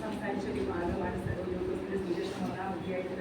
സംസാരിച്ച ഭാഗമാണ് സുവിശേഷം 1-ാം അധ്യായത്തിൽ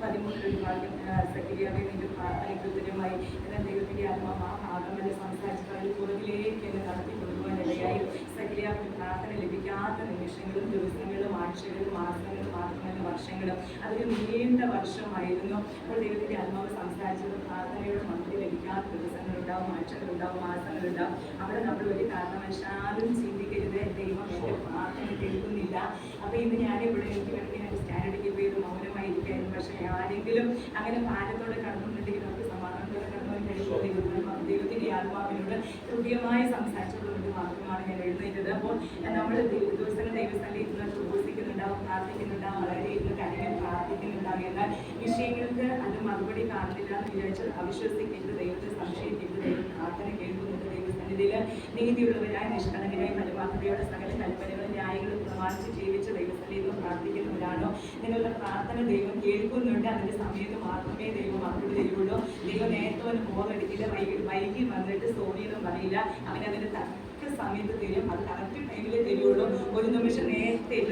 13 ഭാഗം സക്രിയാവെ നിന്റെ പ്രാർത്ഥനയ്ക്കുത്തരമായി എന്ന ദൈവത്തിന്റെ ആത്മാവ് ആ ഭാഗങ്ങളിൽ സംസാരിച്ചിട്ട് അതിൽ പുറകിലേക്ക് എന്നെ നടത്തിക്കൊണ്ടുപോകാൻ ഇടയായി. സക്രിയാവിന്റെ പ്രാർത്ഥന ലഭിക്കാത്ത നിമിഷങ്ങളും ദിവസങ്ങളും ആഴ്ചകളും മാസങ്ങളും മാത്രമല്ല വർഷങ്ങളും അതൊരു നീണ്ട വർഷമായിരുന്നു. അപ്പോൾ ദൈവത്തിന്റെ ആത്മാവ് സംസാരിച്ചത് പ്രാർത്ഥനയുടെ മന്ത്രി ലഭിക്കാത്ത ദിവസങ്ങളുണ്ടാവും, ആഴ്ചകളുണ്ടാവും, മാസങ്ങളുണ്ടാവും. അവിടെ നമ്മൾ ഒരു കാരണവശാലും ചിന്തിക്കരുത് ദൈവം എൻ്റെ പ്രാർത്ഥന കേൾക്കുന്നില്ല. അപ്പോൾ ഇന്ന് ഞാനിവിടെ എനിക്ക് വേണമെങ്കിൽ ഞാൻ സ്റ്റാൻഡേർഡിൽ പോയി മൗനമായിരിക്കായിരുന്നു. പക്ഷേ ആരെങ്കിലും അങ്ങനെ ഭാരത്തോടെ കടന്നുണ്ടെങ്കിൽ നമുക്ക് സമാധാനത്തോടെ കടന്നു കഴിയുമ്പോൾ ദൈവത്തിന്റെ ആത്മാവിനോട് കൃത്യമായി സംസാരിച്ചുകൊണ്ടുകൊണ്ട് മാത്രമാണ് ഞാൻ എഴുന്നേറ്റത്. അപ്പോൾ നമ്മൾ ദിവസങ്ങൾ ദൈവസ്ഥലം ഇരുന്ന് ഉപസിക്കുന്നുണ്ടാവും, പ്രാർത്ഥിക്കുന്നുണ്ടാവും, വളരെ ഇരുന്ന് കരയും പ്രാർത്ഥിക്കുന്നുണ്ടാവും. എന്നാൽ വിഷയങ്ങൾക്ക് അത് മറുപടി കാണുന്നില്ല എന്ന് വിചാരിച്ചാൽ അവിശ്വസിക്കരുത്, ദൈവത്തെ സംശയിക്കരുത്. ദൈവം പ്രാർത്ഥന കേൾക്കുന്നുണ്ട്. ദൈവസന്നിധിയിൽ നീതിയുള്ളവരായ നിഷ്കളങ്കരായ പരമാർത്ഥതയോടെ സകല കൽപ്പനകളും ന്യായങ്ങളും പ്രമാണിച്ച് ജീവിച്ച ദൈവസന്നിധിയിൽ പ്രാർത്ഥിക്കുന്നവരാണോ? നിങ്ങളുടെ പ്രാർത്ഥന ദൈവം കേൾക്കുന്നുണ്ട്. അതിന്റെ സമയത്ത് മാത്രമേ ദൈവം മറുപടി തരുള്ളൂ. ദൈവം നേരത്തെ ഒന്ന് ബോധെടുക്കില്ല, വൈകി വന്നിട്ട് സോണിയൊന്നും പറയില്ല. അവനതിന്റെ തക്ക സമയത്ത് തരും. അത് കറക്റ്റ് ടൈമിലേ തരുള്ളൂ. ഒരു നിമിഷം നേരത്തെ ഇല്ല,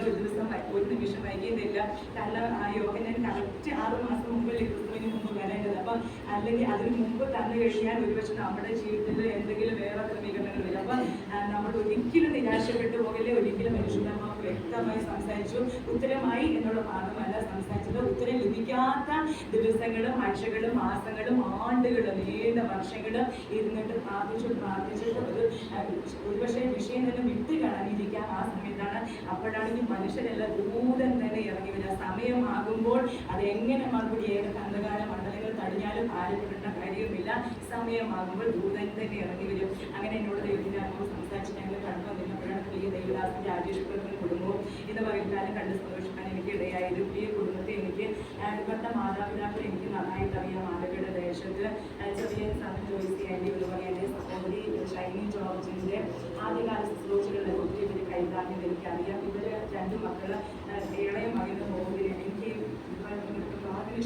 ഒരു നിമിഷം വൈകിയതില്ല. കാരണം ആ യോഹന്നാൻ കറക്റ്റ് 6 മാസം മുമ്പല്ലേ ക്രിസ്തുവിന് മുമ്പ് വരേണ്ടത്. അപ്പം അല്ലെങ്കിൽ അതിന് മുമ്പ് തന്നു കഴിഞ്ഞാൽ ഒരുപക്ഷെ നമ്മുടെ ജീവിതത്തിൽ എന്തെങ്കിലും വേറെ ക്രമീകരണങ്ങൾ വരും. അപ്പം നമ്മൾ ഒരിക്കലും നിരാശപ്പെട്ടു പോകല്ലേ. ഒരിക്കലും മനുഷ്യന്മാർക്ക് വ്യക്തമായി സംസാരിച്ചു. ഉത്തരമായി എന്നുള്ള ഭാഗമല്ല സംസാരിച്ചത്. ഉത്തരം ലഭിക്കാത്ത ദിവസങ്ങളും ആഴ്ചകളും മാസങ്ങളും ആണ്ടുകളും നീണ്ട വർഷങ്ങളും ഇരുന്നിട്ട് പ്രാർത്ഥിച്ചിട്ട് ഒരുപക്ഷെ വിഷയം തന്നെ വിട്ട് കാണാനിരിക്കാം. ആ സമയത്താണ് അപ്പോഴാണെങ്കിൽ മനുഷ്യരെല്ലാം ദൂതൻ തന്നെ ഇറങ്ങി വരിക. സമയമാകുമ്പോൾ അതെങ്ങനെ മറുപടി ഏത് അന്ധകാര മണ്ഡലങ്ങൾ തടിഞ്ഞാലും ഭാരപ്പെടേണ്ട കാര്യവുമില്ല. സമയമാകുമ്പോൾ ദൂതൻ തന്നെ ഇറങ്ങി വരും. അങ്ങനെ എന്നോട് ദൈവത്തിന്റെ ആത്മാവ് സംസാരിച്ച് ഞങ്ങൾ കടന്നു വന്നിരുന്നപ്പോഴാണ് പ്രിയ ദൈവദാസൻ രാജേഷ് പ്രഭുവിന്റെ കുടുംബവും ഇന്ന് വൈകുന്നേരം കണ്ട് സന്തോഷിക്കാൻ എനിക്ക് ഇടയായത്. പ്രിയ കുടുംബത്തെ എനിക്ക് ഇവരുടെ മാതാപിതാക്കൾ എനിക്ക് നന്നായിട്ട് അറിയാം. ആലപ്പുഴ ദേശത്ത് ചെറിയ സാധനം ജോയിസി ആൻറ്റി അതുപോലെ എൻ്റെ സഹോദരി ഷൈനി ജോർജിൻ്റെ ആദ്യകാല ശുശ്രൂഷകളിൽ ഒത്തിരി കൈതാങ്ങി എനിക്കറിയാം. ഇവർ 2 മക്കള് ഏളയ മകനും മോതിരി എനിക്ക്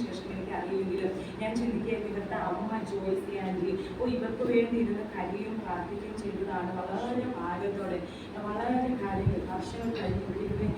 ശേഷം എനിക്ക് അറിയില്ലെങ്കിലും ഞാൻ ചിന്തിക്കുക ഇവരുടെ അമ്മ ജോയിസി ആൻറ്റി ഇവർക്ക് വേണ്ടി ഇരുന്ന് കരയും പ്രാർത്ഥിക്കുകയും ചെയ്തതാണ്. വളരെ ഭാരത്തോടെ വളരെ കാര്യങ്ങൾ വർഷങ്ങൾ കഴിഞ്ഞ്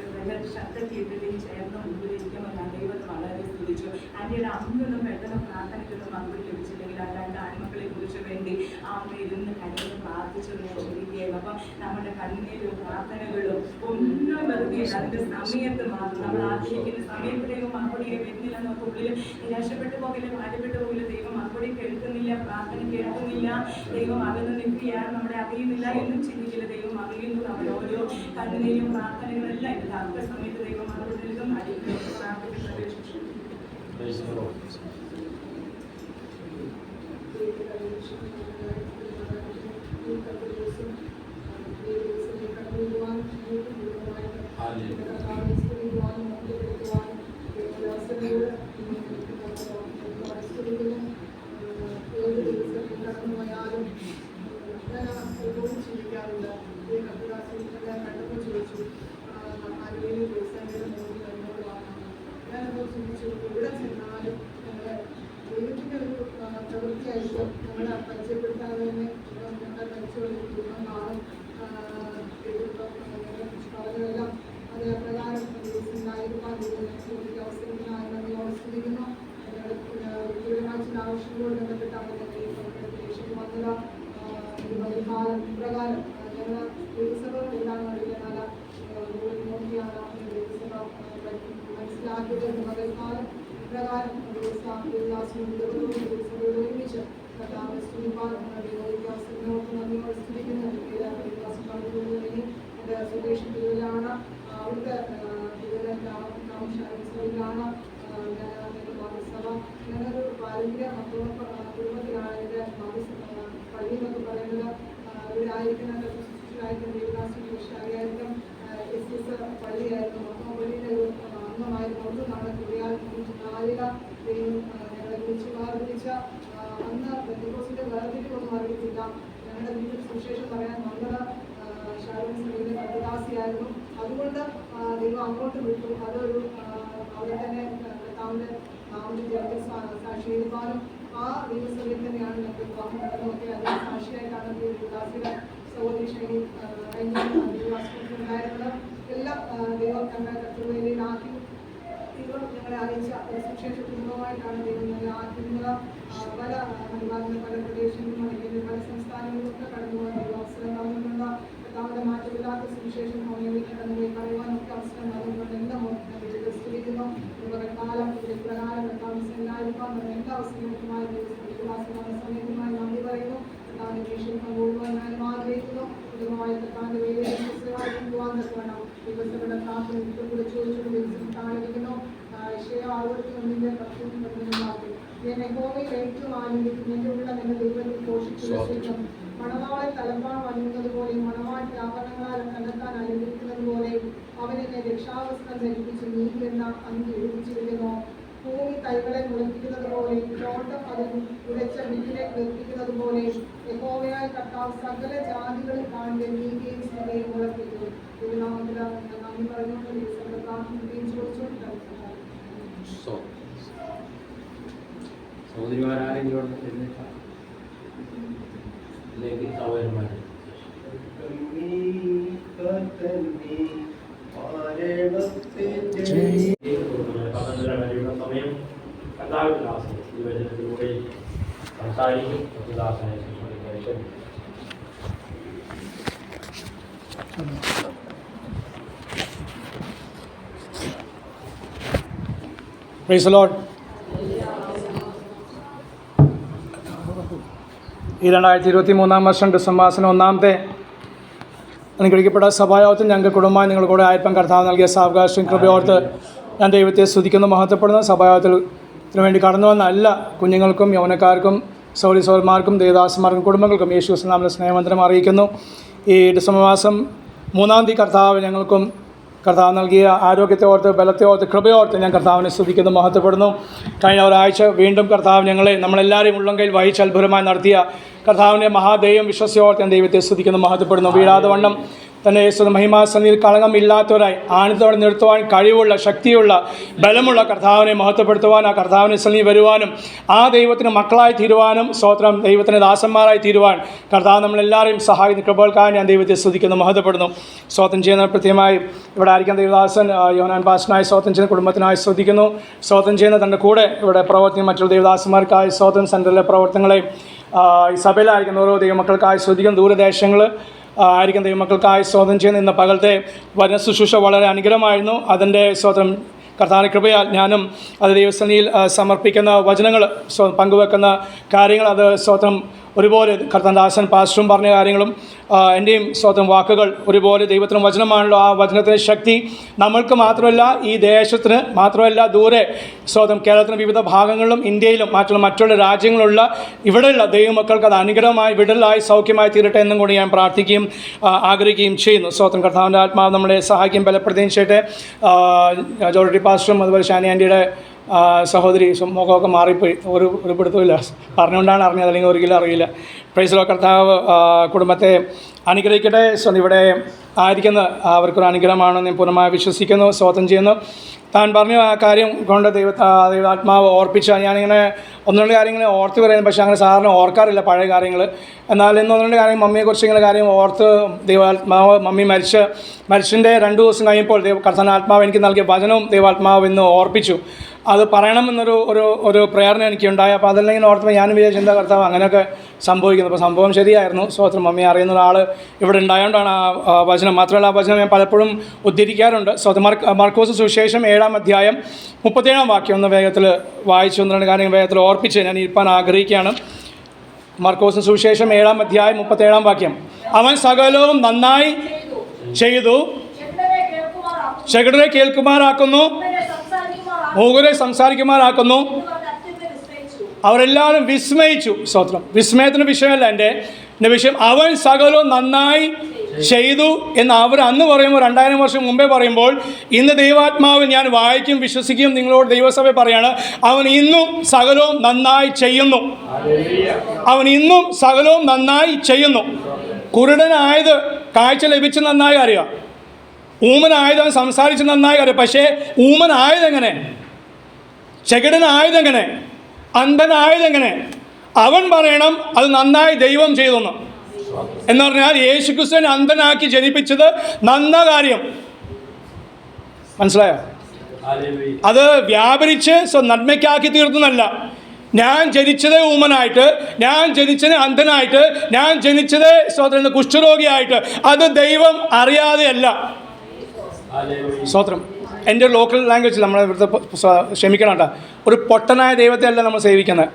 ഇവിടെ ശബ്ദത്തിൽ ഇട്ടിട്ട് ചേർന്ന് മുമ്പിലിരിക്കുമ്പോൾ ഞാൻ ദൈവത്തെ വളരെ സ്തുതിച്ചു. ആൻറ്റിയുടെ അമ്മയൊന്നും പെട്ടെന്ന് പ്രാർത്ഥനയ്ക്കൊന്നും മറുപടി ലഭിച്ചില്ലെങ്കിൽ ആ 2 ആൺമക്കളെ കുറിച്ച് വേണ്ടി അമ്മ ഇരുന്ന് കരഞ്ഞ് പ്രാർത്ഥിച്ചു ഞാൻ ചിന്തിക്കുകയായിരുന്നു. അപ്പം നമ്മുടെ കണ്ണീരും പ്രാർത്ഥനകളും ഒന്നും വെറുതെ അതിൻ്റെ സമയത്ത് മാത്രം നമ്മൾ ആഗ്രഹിക്കുന്ന സമയത്ത് ദൈവം മറുപടി വരുന്നില്ല. നമുക്ക് ഉള്ളിൽ നിരാശപ്പെട്ടു പോകില്ല, ഭാരപ്പെട്ടു പോകില്ല. ദൈവം മറുപടി കേൾക്കുന്നില്ല, പ്രാർത്ഥന കേൾക്കുന്നില്ല, ദൈവം അകന്ന് നിൽക്കുകയാണ്, നമ്മളെ അറിയുന്നില്ല എന്നും ചിന്തിക്കില്ല. ദൈവം അറിയുന്നു. നമ്മൾ ഓരോ കണ്ണീരും പ്രാർത്ഥനകളെല്ലാം ഇത് തക്ക സമയത്ത് ദൈവം മറുപടി നൽകും. അടിക്കുന്നത് പ്രാർത്ഥിക്കുന്നത് പ്രവൃത്തിയായിരിക്കും നമ്മളെ പരിചയപ്പെടുത്താതെ തന്നെ ഞങ്ങൾ പരിചയപ്പെടുത്തുന്ന നാളും പറഞ്ഞതെല്ലാം അതേ പ്രകാരം ആയിരിക്കാൻ അവസരത്തിനായി നന്ദിയോട് സ്തുതിക്കുന്നു. ആവശ്യങ്ങളോട് ബന്ധപ്പെട്ടാണ് ഞങ്ങൾ ഈ പങ്കെടുപ്പിലേക്ക് വന്നത്. പരിഹാരം പ്രകാരം ഞങ്ങൾ ദൈവസഭ എന്താണ് അറിയാൻ നോക്കിയാണ് മനസ്സിലാക്കിയത്. പകൽക്കാലം പ്രകാരം ഒരുമിച്ച് സുരേഷ് തിരുവല്ലാണ് അവിടുത്തെ തിരുവല്ലാണ് സഭ. ഞാനൊരു പാരമ്പര്യ കുടുംബത്തിലാണ് എൻ്റെ പള്ളി എന്നൊക്കെ പറയുന്നത്. ഇവിടെ ആയിരിക്കുന്ന ദേവദാസിയായിരിക്കും SS പള്ളിയായിരുന്നു. മൊത്തം പള്ളിയുടെ ഒരു അംഗമായിരുന്നു. ഒന്നാണ് കുറിയാൽ നാലിക ഞങ്ങളെ വിളിച്ച് വേർതിരിച്ച അന്ന് ബന്ധുക്കോസിന്റെ വേർതിരിവൊന്നും അറിയത്തില്ല. ഞങ്ങളുടെ വീട്ടിൽ സുവിശേഷം പറയാൻ വന്നത് ഷാരോൺ സഭയിലെ ദേവദാസിയായിരുന്നു. അതുകൊണ്ട് ദൈവം അങ്ങോട്ട് വിട്ടു. അതൊരു അവിടെ തന്നെ കർത്താവിന്റെ നാമത്തിൽ ചേർത്ത് സാക്ഷി എഴുതാനും ആ ദൈവസഭയിൽ തന്നെയാണ് ഞങ്ങൾക്ക് വിവാഹം നടന്നതൊക്കെ. അതിന് സാക്ഷിയായിട്ടാണ് ദേവദാസിയുടെ സഹോദരി ശൈലി ഉണ്ടായിരുന്നത്. എല്ലാം ദൈവം ഞങ്ങളുടെ കർത്തൃവേദിയിലാക്കി. ദൈവം ഞങ്ങളെ അറിയിച്ച സുവിശേഷ കുടുംബമായിട്ടാണ് ദൈവം ഞങ്ങളെ ആക്കുന്നത്. പല പല പ്രദേശങ്ങളിലും അല്ലെങ്കിൽ പല സംസ്ഥാനങ്ങളിലൊക്കെ കടന്നു പോകാൻ ദൈവം അവസരം തന്നിട്ടുണ്ട്. കർത്താവിന്റെ മാറ്റമില്ലാത്ത സുവിശേഷം ഭൂമിയിലേക്ക് കടന്നുപോയി പറയുവാനൊക്കെ അവസരം നൽകുന്നുണ്ട്. എല്ലാം സ്തുതിക്കുന്നു. കാലം പ്രകാരം കർത്താവിനായിരിക്കാൻ എല്ലാ അവസരങ്ങൾക്കുമായി സമയത്തുമായി നന്ദി പറയുന്നു. കർത്താവിന്റെ വീക്ഷണം കൂടുവാൻ ഞാനും ആഗ്രഹിക്കുന്നു. ഉദരമായ കർത്താവിന്റെ വേദിയായിരിക്കുവാൻ വേണം ദിവസങ്ങളുടെ പ്രാർത്ഥന കൂടെ ചോദിച്ചുകൊണ്ട് ദിവസം താഴെക്കുന്നു. എന്നെ ഹോമയിൽ ഏറ്റവും ആനന്ദിക്കും. എന്റെ ഉള്ള എന്റെ ദൈവത്തിൽ പോഷിച്ചു രക്ഷിക്കും. മണവാളെ തലപ്പാൻ വന്നുന്നത് പോലെയും മണവാട്ടി ആഭരണങ്ങളാൽ കണ്ടെത്താൻ അനുഗ്രഹിക്കുന്നത് പോലെയും അവൻ എന്നെ രക്ഷാവസ്ത്രം ധരിപ്പിച്ച് നീതി എന്ന അങ്കി എഴുതിച്ചിരിക്കുന്നു. ഭൂമി തൈകളെ മുളപ്പിക്കുന്നത് പോലെയും തോട്ടം അതിൽ ഉടച്ച വീട്ടിലെ നിർമ്മിക്കുന്നത് പോലെയും യഹോവയായ കർത്താവ് സകല ജാതികളിൽ കാണുക നീതിയും സ്നേഹയും മുളപ്പിക്കും. തിരുനാമത്തിൽ നന്ദി പറഞ്ഞുകൊണ്ട് ദിവസങ്ങളുടെ പ്രാർത്ഥനയും ചോദിച്ചുകൊണ്ട് സഹോദരിമാരാരെങ്കിലും സമയം കർത്താവിന്റെ വചനത്തിലൂടെ സംസാരിക്കും. ദാസനെ പ്രൈസ് ദി ലോർഡ്. ഈ 2023 വർഷം ഡിസംബർ മാസം 1 അനുഗ്രഹിക്കപ്പെട്ട സഭായോഗത്തിൽ ഞങ്ങൾക്ക് കുടുംബമായി നിങ്ങൾ കൂടെ ആയപ്പം കർത്താവ് നൽകിയ സാവകാശം കൃപയോർത്ത് ഞാൻ ദൈവത്തെ സ്തുതിക്കുന്നു, മഹത്വപ്പെടുന്നു. സഭായോഗത്തിന് വേണ്ടി കടന്നു വന്ന എല്ലാ കുഞ്ഞുങ്ങൾക്കും യൗവനക്കാർക്കും സൗരന്മാർക്കും ദേവദാസന്മാർക്കും കുടുംബങ്ങൾക്കും യേശു നാമത്തിൽ സ്നേഹവന്ദനം അറിയിക്കുന്നു. ഈ ഡിസംബർ മാസം 3 കർത്താവ് ഞങ്ങൾക്കും കർത്താവ് നൽകിയ ആരോഗ്യത്തെ ഓർത്ത് ബലത്തെ ഓർത്ത് കൃപയോർത്ത് ഞാൻ കർത്താവിനെ സ്തുതിക്കുന്നു, മഹത്വപ്പെടുന്നു. കഴിഞ്ഞ ഒരാഴ്ച വീണ്ടും കർത്താവ് നമ്മളെല്ലാവരെയും ഉള്ളംകൈയിൽ വഹിച്ച് അത്ഭുതമായി നടത്തിയ കർത്താവിൻ്റെ മഹാദൈവം വിശ്വസിയോർത്ത് ഞാൻ ദൈവത്തെ സ്തുതിക്കുന്നു, മഹത്വപ്പെടുന്നു. വീഴാതെ വണ്ണം തന്നെ മഹിമാസന്നിധിയിൽ കളങ്കമില്ലാത്തവരായി ആനന്ദത്തോടെ നിർത്തുവാൻ കഴിവുള്ള ശക്തിയുള്ള ബലമുള്ള കർത്താവിനെ മഹത്വപ്പെടുത്തുവാൻ, ആ കർത്താവിനെ സന്നിധി വരുവാനും ആ ദൈവത്തിന് മക്കളായി തീരുവാനും സ്വത്രം ദൈവത്തിന് ദാസന്മാരായി തീരുവാൻ കർത്താവ് നമ്മളെല്ലാവരെയും സഹായിക്കുന്ന കൃപകൾക്കായി ഞാൻ ദൈവത്തെ സ്തുതിക്കുന്നു, മഹത്വപ്പെടുന്നു. സ്വതം ചെയ്യുന്ന പ്രത്യേകമായി ഇവിടെ ആയിരിക്കുന്ന ദൈവദാസൻ യോഹന്നാൻ പാസ്റ്ററിനായി സ്വതം ചെയ്യുന്ന കുടുംബത്തിനായി സ്തുതിക്കുന്നു. സ്വതം ചെയ്യുന്ന തൻ്റെ കൂടെ ഇവിടെ പ്രവർത്തിക്കുന്ന മറ്റുള്ള ദൈവദാസന്മാർക്കായി സ്വതം സെൻറ്ററിലെ പ്രവർത്തനങ്ങളെയും ഈ സഭയിലായിരിക്കുന്ന ഓരോ ദൈവമക്കൾക്കായി സ്തുതിക്കുന്നു. ദൂരദേശങ്ങൾ ആയിരിക്കും ദൈവമക്കൾക്കായി സ്തോത്രം ചെയ്യുന്ന ഇന്ന് പകലത്തെ വചന ശുശ്രൂഷ വളരെ അനുഗ്രഹമായിരുന്നു. അതിൻ്റെ സ്തോത്രം കർത്താവിൻ്റെ കൃപയാൽ ഞാനും അത് ദൈവസന്നിധിയിൽ സമർപ്പിക്കുന്ന വചനങ്ങൾ പങ്കുവെക്കുന്ന കാര്യങ്ങൾ അത് സ്തോത്രം ഒരുപോലെ കർത്താദാസൻ പാസ്റ്ററും പറഞ്ഞ കാര്യങ്ങളും എൻ്റെയും സ്വന്തം വാക്കുകൾ ഒരുപോലെ ദൈവത്തിന് വചനമാണല്ലോ. ആ വചനത്തിൻ്റെ ശക്തി നമ്മൾക്ക് മാത്രമല്ല, ഈ ദേശത്തിന് മാത്രമല്ല, ദൂരെ സ്വന്തം കേരളത്തിൻ്റെ വിവിധ ഭാഗങ്ങളിലും ഇന്ത്യയിലും മറ്റുള്ള രാജ്യങ്ങളിലുള്ള ഇവിടെയുള്ള ദൈവമക്കൾക്ക് അത് അനുഗ്രഹമായി വിടലായി സൗഖ്യമായി തീരട്ടെ എന്നും കൂടി ഞാൻ പ്രാർത്ഥിക്കുകയും ആഗ്രഹിക്കുകയും ചെയ്യുന്നു. സ്വന്തം കർത്താവിൻ്റെ ആത്മാവ് നമ്മളെ സഹായിക്കുകയും ബലപ്പെടുത്തുകയും ചെയ്യട്ടെ. ജോർജി പാസ്റ്ററും അതുപോലെ ഷാനി ആൻറ്റിയുടെ സഹോദരി മുഖമൊക്കെ മാറിപ്പോയി, ഒരു പിടുത്തമില്ല, പറഞ്ഞുകൊണ്ടാണ് അറിഞ്ഞത്, അല്ലെങ്കിൽ ഒരിക്കലും അറിയില്ല. പ്രൈസ് ദി കർത്താവ് കുടുംബത്തെ അനുഗ്രഹിക്കട്ടെ. ഇവിടെ ആയിരിക്കുന്ന അവർക്കൊരു അനുഗ്രഹമാണെന്ന് ഞാൻ പൂർണ്ണമായി വിശ്വസിക്കുന്നു, സ്തോത്രം ചെയ്യുന്നു. താൻ പറഞ്ഞ ആ കാര്യം കൊണ്ട് ദൈവാത്മാവ് ഓർപ്പിച്ച ഞാനിങ്ങനെ ഒന്നുകൊണ്ട് കാര്യങ്ങൾ ഓർത്ത് പറയുന്നു, പക്ഷേ അങ്ങനെ സാധാരണ ഓർക്കാറില്ല പഴയ കാര്യങ്ങൾ. എന്നാൽ ഇന്നൊന്നുകൊണ്ട് കാര്യം മമ്മിയെക്കുറിച്ച് ഇങ്ങനെ കാര്യം ഓർത്ത് ദൈവാത്മാവ് മമ്മി മരിച്ചിൻ്റെ 2 ദിവസം കഴിയുമ്പോൾ കർത്താവിൻ്റെ ആത്മാവ് എനിക്ക് നൽകിയ വചനവും ദൈവാത്മാവ് ഇന്ന് ഓർപ്പിച്ചു. അത് പറയണമെന്നൊരു ഒരു പ്രേരണ എനിക്കുണ്ടായി. അപ്പോൾ അതല്ലെങ്കിൽ ഓർത്തപ്പോൾ ഞാനും വിചാരിച്ചു എന്താ കർത്താവ് അങ്ങനെയൊക്കെ സംഭവിക്കുന്നത്. അപ്പോൾ സംഭവം ശരിയായിരുന്നു. സ്വോത്രം. മമ്മി അറിയുന്ന ഒരാൾ ഇവിടെ ഉണ്ടായതുകൊണ്ടാണ് ആ വചനം. മാത്രമല്ല ആ വചനം ഞാൻ പലപ്പോഴും ഉദ്ധരിക്കാറുണ്ട്. സ്വോത്രം. മർക്കോസ് സുവിശേഷം 7-ാം അധ്യായം 37-ാം വാക്യം ഒന്ന് വേഗത്തിൽ വായിച്ചു, 1-2 കാര്യങ്ങൾ വേഗത്തിൽ ഓർപ്പിച്ച് ഞാൻ ഇരിപ്പാൻ ആഗ്രഹിക്കുകയാണ്. മർക്കോസ് സുവിശേഷം 7-ാം അധ്യായം 37-ാം വാക്യം. അവൻ സകലവും നന്നായി ചെയ്തു, ചെകിടരെ കേൾക്കുമാറാക്കുന്നു, മൂകരെ സംസാരിക്കുമാറാക്കുന്നു. അവരെല്ലാവരും വിസ്മയിച്ചു. സ്തോത്രം. വിസ്മയത്തിന് വിഷയമല്ല എൻ്റെ വിഷയം. അവൻ സകലവും നന്നായി ചെയ്തു എന്ന് അവർ അന്ന് പറയുമ്പോൾ 2000 വർഷം മുമ്പേ പറയുമ്പോൾ ഇന്ന് ദൈവാത്മാവ് ഞാൻ വായിക്കും വിശ്വസിക്കും നിങ്ങളോട് ദൈവസഭ പറയാണ്, അവൻ ഇന്നും സകലവും നന്നായി ചെയ്യുന്നു. അവൻ ഇന്നും സകലവും നന്നായി ചെയ്യുന്നു. കുരുടനായത് കാഴ്ച ലഭിച്ച് നന്നായി അറിയാം. ഊമനായത് അവൻ സംസാരിച്ച് നന്നായി അറിയാം. പക്ഷേ ഊമനായതെങ്ങനെ? ചെകിടനായതെങ്ങനെ? അന്ധനായതെങ്ങനെ? അവൻ പറയണം അത് നന്നായി ദൈവം ചെയ്തെന്ന്. എന്ന് പറഞ്ഞാൽ യേശുക്രിസ്തുവിനെ അന്ധനാക്കി ജനിപ്പിച്ചത് നന്ന കാര്യം. മനസ്സിലായോ? അത് വ്യാപരിച്ച് നന്മയ്ക്കാക്കി തീർന്നതല്ല. ഞാൻ ജനിച്ചത് ഊമനായിട്ട്, ഞാൻ ജനിച്ചത് അന്ധനായിട്ട്, ഞാൻ ജനിച്ചത് സ്വതന്ത്ര കുഷ്ഠരോഗിയായിട്ട്, അത് ദൈവം അറിയാതെയല്ല. സ്തോത്രം. എൻ്റെ ലോക്കൽ ലാംഗ്വേജിൽ നമ്മൾ ഇവിടുത്തെ ക്ഷമിക്കണം കേട്ടോ, ഒരു പൊട്ടനായ ദൈവത്തെ അല്ല നമ്മൾ സേവിക്കുന്നത്.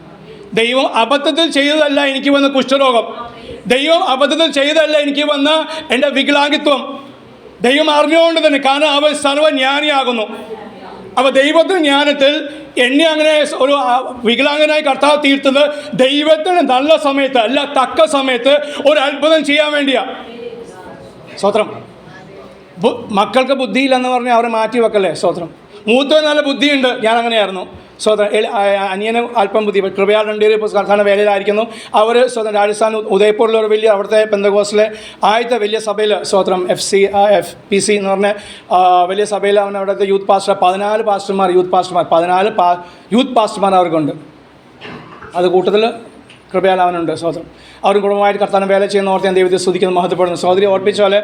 ദൈവം അബദ്ധത്തിൽ ചെയ്തതല്ല എനിക്ക് വന്ന കുഷ്ഠരോഗം. ദൈവം അബദ്ധത്തിൽ ചെയ്തതല്ല എനിക്ക് വന്ന എൻ്റെ വികലാംഗിത്വം. ദൈവം അറിഞ്ഞുകൊണ്ട് തന്നെ, കാരണം അവൻ സർവ്വജ്ഞാനിയാകുന്നു. അപ്പോൾ ദൈവത്തിൻ്റെ ജ്ഞാനത്തിൽ എന്നെ അങ്ങനെ ഒരു വികലാംഗനായി കർത്താവ് തീർത്തത് ദൈവത്തിന് നല്ല സമയത്ത് അല്ല, തക്ക സമയത്ത് ഒരു അത്ഭുതം ചെയ്യാൻ വേണ്ടിയാണ്. സ്തോത്രം. മക്കൾക്ക് ബുദ്ധിയില്ലെന്ന് പറഞ്ഞാൽ അവരെ മാറ്റി വെക്കല്ലേ. സ്തോത്രം. മൂത്തവൻ നല്ല ബുദ്ധിയുണ്ട്, ഞാൻ അങ്ങനെയായിരുന്നു. സ്വതം. അനിയന് അല്പം ബുദ്ധി. കൃപയാൽ 2 പേര് ഇപ്പോൾ സംസ്ഥാന വേലയിലായിരിക്കുന്നു. അവർ സ്വതം രാജസ്ഥാൻ ഉദയ്പൂരിലെ ഒരു വലിയ അവിടുത്തെ പെന്തക്കോസ്റ്റിലെ ആദ്യത്തെ വലിയ സഭയിൽ സ്വതം FPC എന്ന് പറഞ്ഞ വലിയ സഭയിൽ അവൻ അവിടുത്തെ യൂത്ത് പാസ്റ്റർ 14 പാസ്റ്റർമാർ യൂത്ത് പാസ്റ്റർമാർ അവർക്കുണ്ട്. അത് കൂട്ടത്തിൽ കൃപയാൽ അവനുണ്ട്. സ്വതം. അവരും കുടുംബമായിട്ട് കർത്താവിനെ വേല ചെയ്യുന്ന ഓർത്ത് ഞാൻ ദൈവത്തെ സ്തുതിക്കുന്നു, മഹത്വപ്പെടുന്നു. സഹോദരി ഓർപ്പിച്ച പോലെ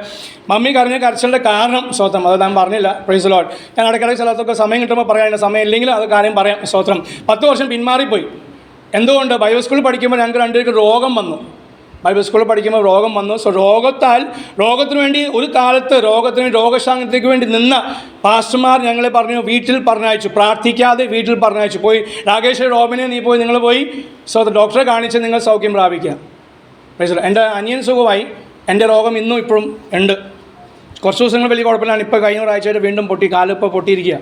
മമ്മി കരഞ്ഞ കരച്ചിലിൻ്റെ കാരണം സ്വതം അത് ഞാൻ പറഞ്ഞില്ല. Praise the Lord. ഞാൻ ഇടയ്ക്കിടയ്ക്ക് സ്ഥലത്തൊക്കെ സമയം കിട്ടുമ്പോൾ പറയാൻ, സമയം ഇല്ലെങ്കിലും അത് കാര്യം പറയാം. സ്വതം. 10 വർഷം പിന്മാറിപ്പോയി. എന്തുകൊണ്ട്? ബൈബിൾ സ്കൂളിൽ പഠിക്കുമ്പോൾ ഞങ്ങൾക്ക് 2 പേർക്ക് രോഗം വന്നു. ബൈബിൾ സ്കൂളിൽ പഠിക്കുമ്പോൾ രോഗം വന്നു. സോ രോഗത്തിന് വേണ്ടി ഒരു കാലത്ത് രോഗശാന്തിക്ക് വേണ്ടി നിന്ന പാസ്റ്റർമാർ ഞങ്ങളെ പറഞ്ഞു, വീട്ടിൽ പറഞ്ഞയച്ചു. പ്രാർത്ഥിക്കാതെ വീട്ടിൽ പറഞ്ഞയച്ചു. പോയി രാകേഷ് റോബിനെ നീ പോയി നിങ്ങൾ പോയി ഡോക്ടറെ കാണിച്ച് നിങ്ങൾ സൗഖ്യം പ്രാപിക്കുക. എൻ്റെ അനിയൻ സുഖമായി. എൻ്റെ രോഗം ഇന്നും ഇപ്പോഴും ഉണ്ട്. കുറച്ച് ദിവസങ്ങൾ വലിയ കുഴപ്പമില്ലാണ്. ഇപ്പോൾ കഴിഞ്ഞ ഒരാഴ്ചയായിട്ട് വീണ്ടും പൊട്ടി, കാലിപ്പോൾ പൊട്ടിയിരിക്കുക.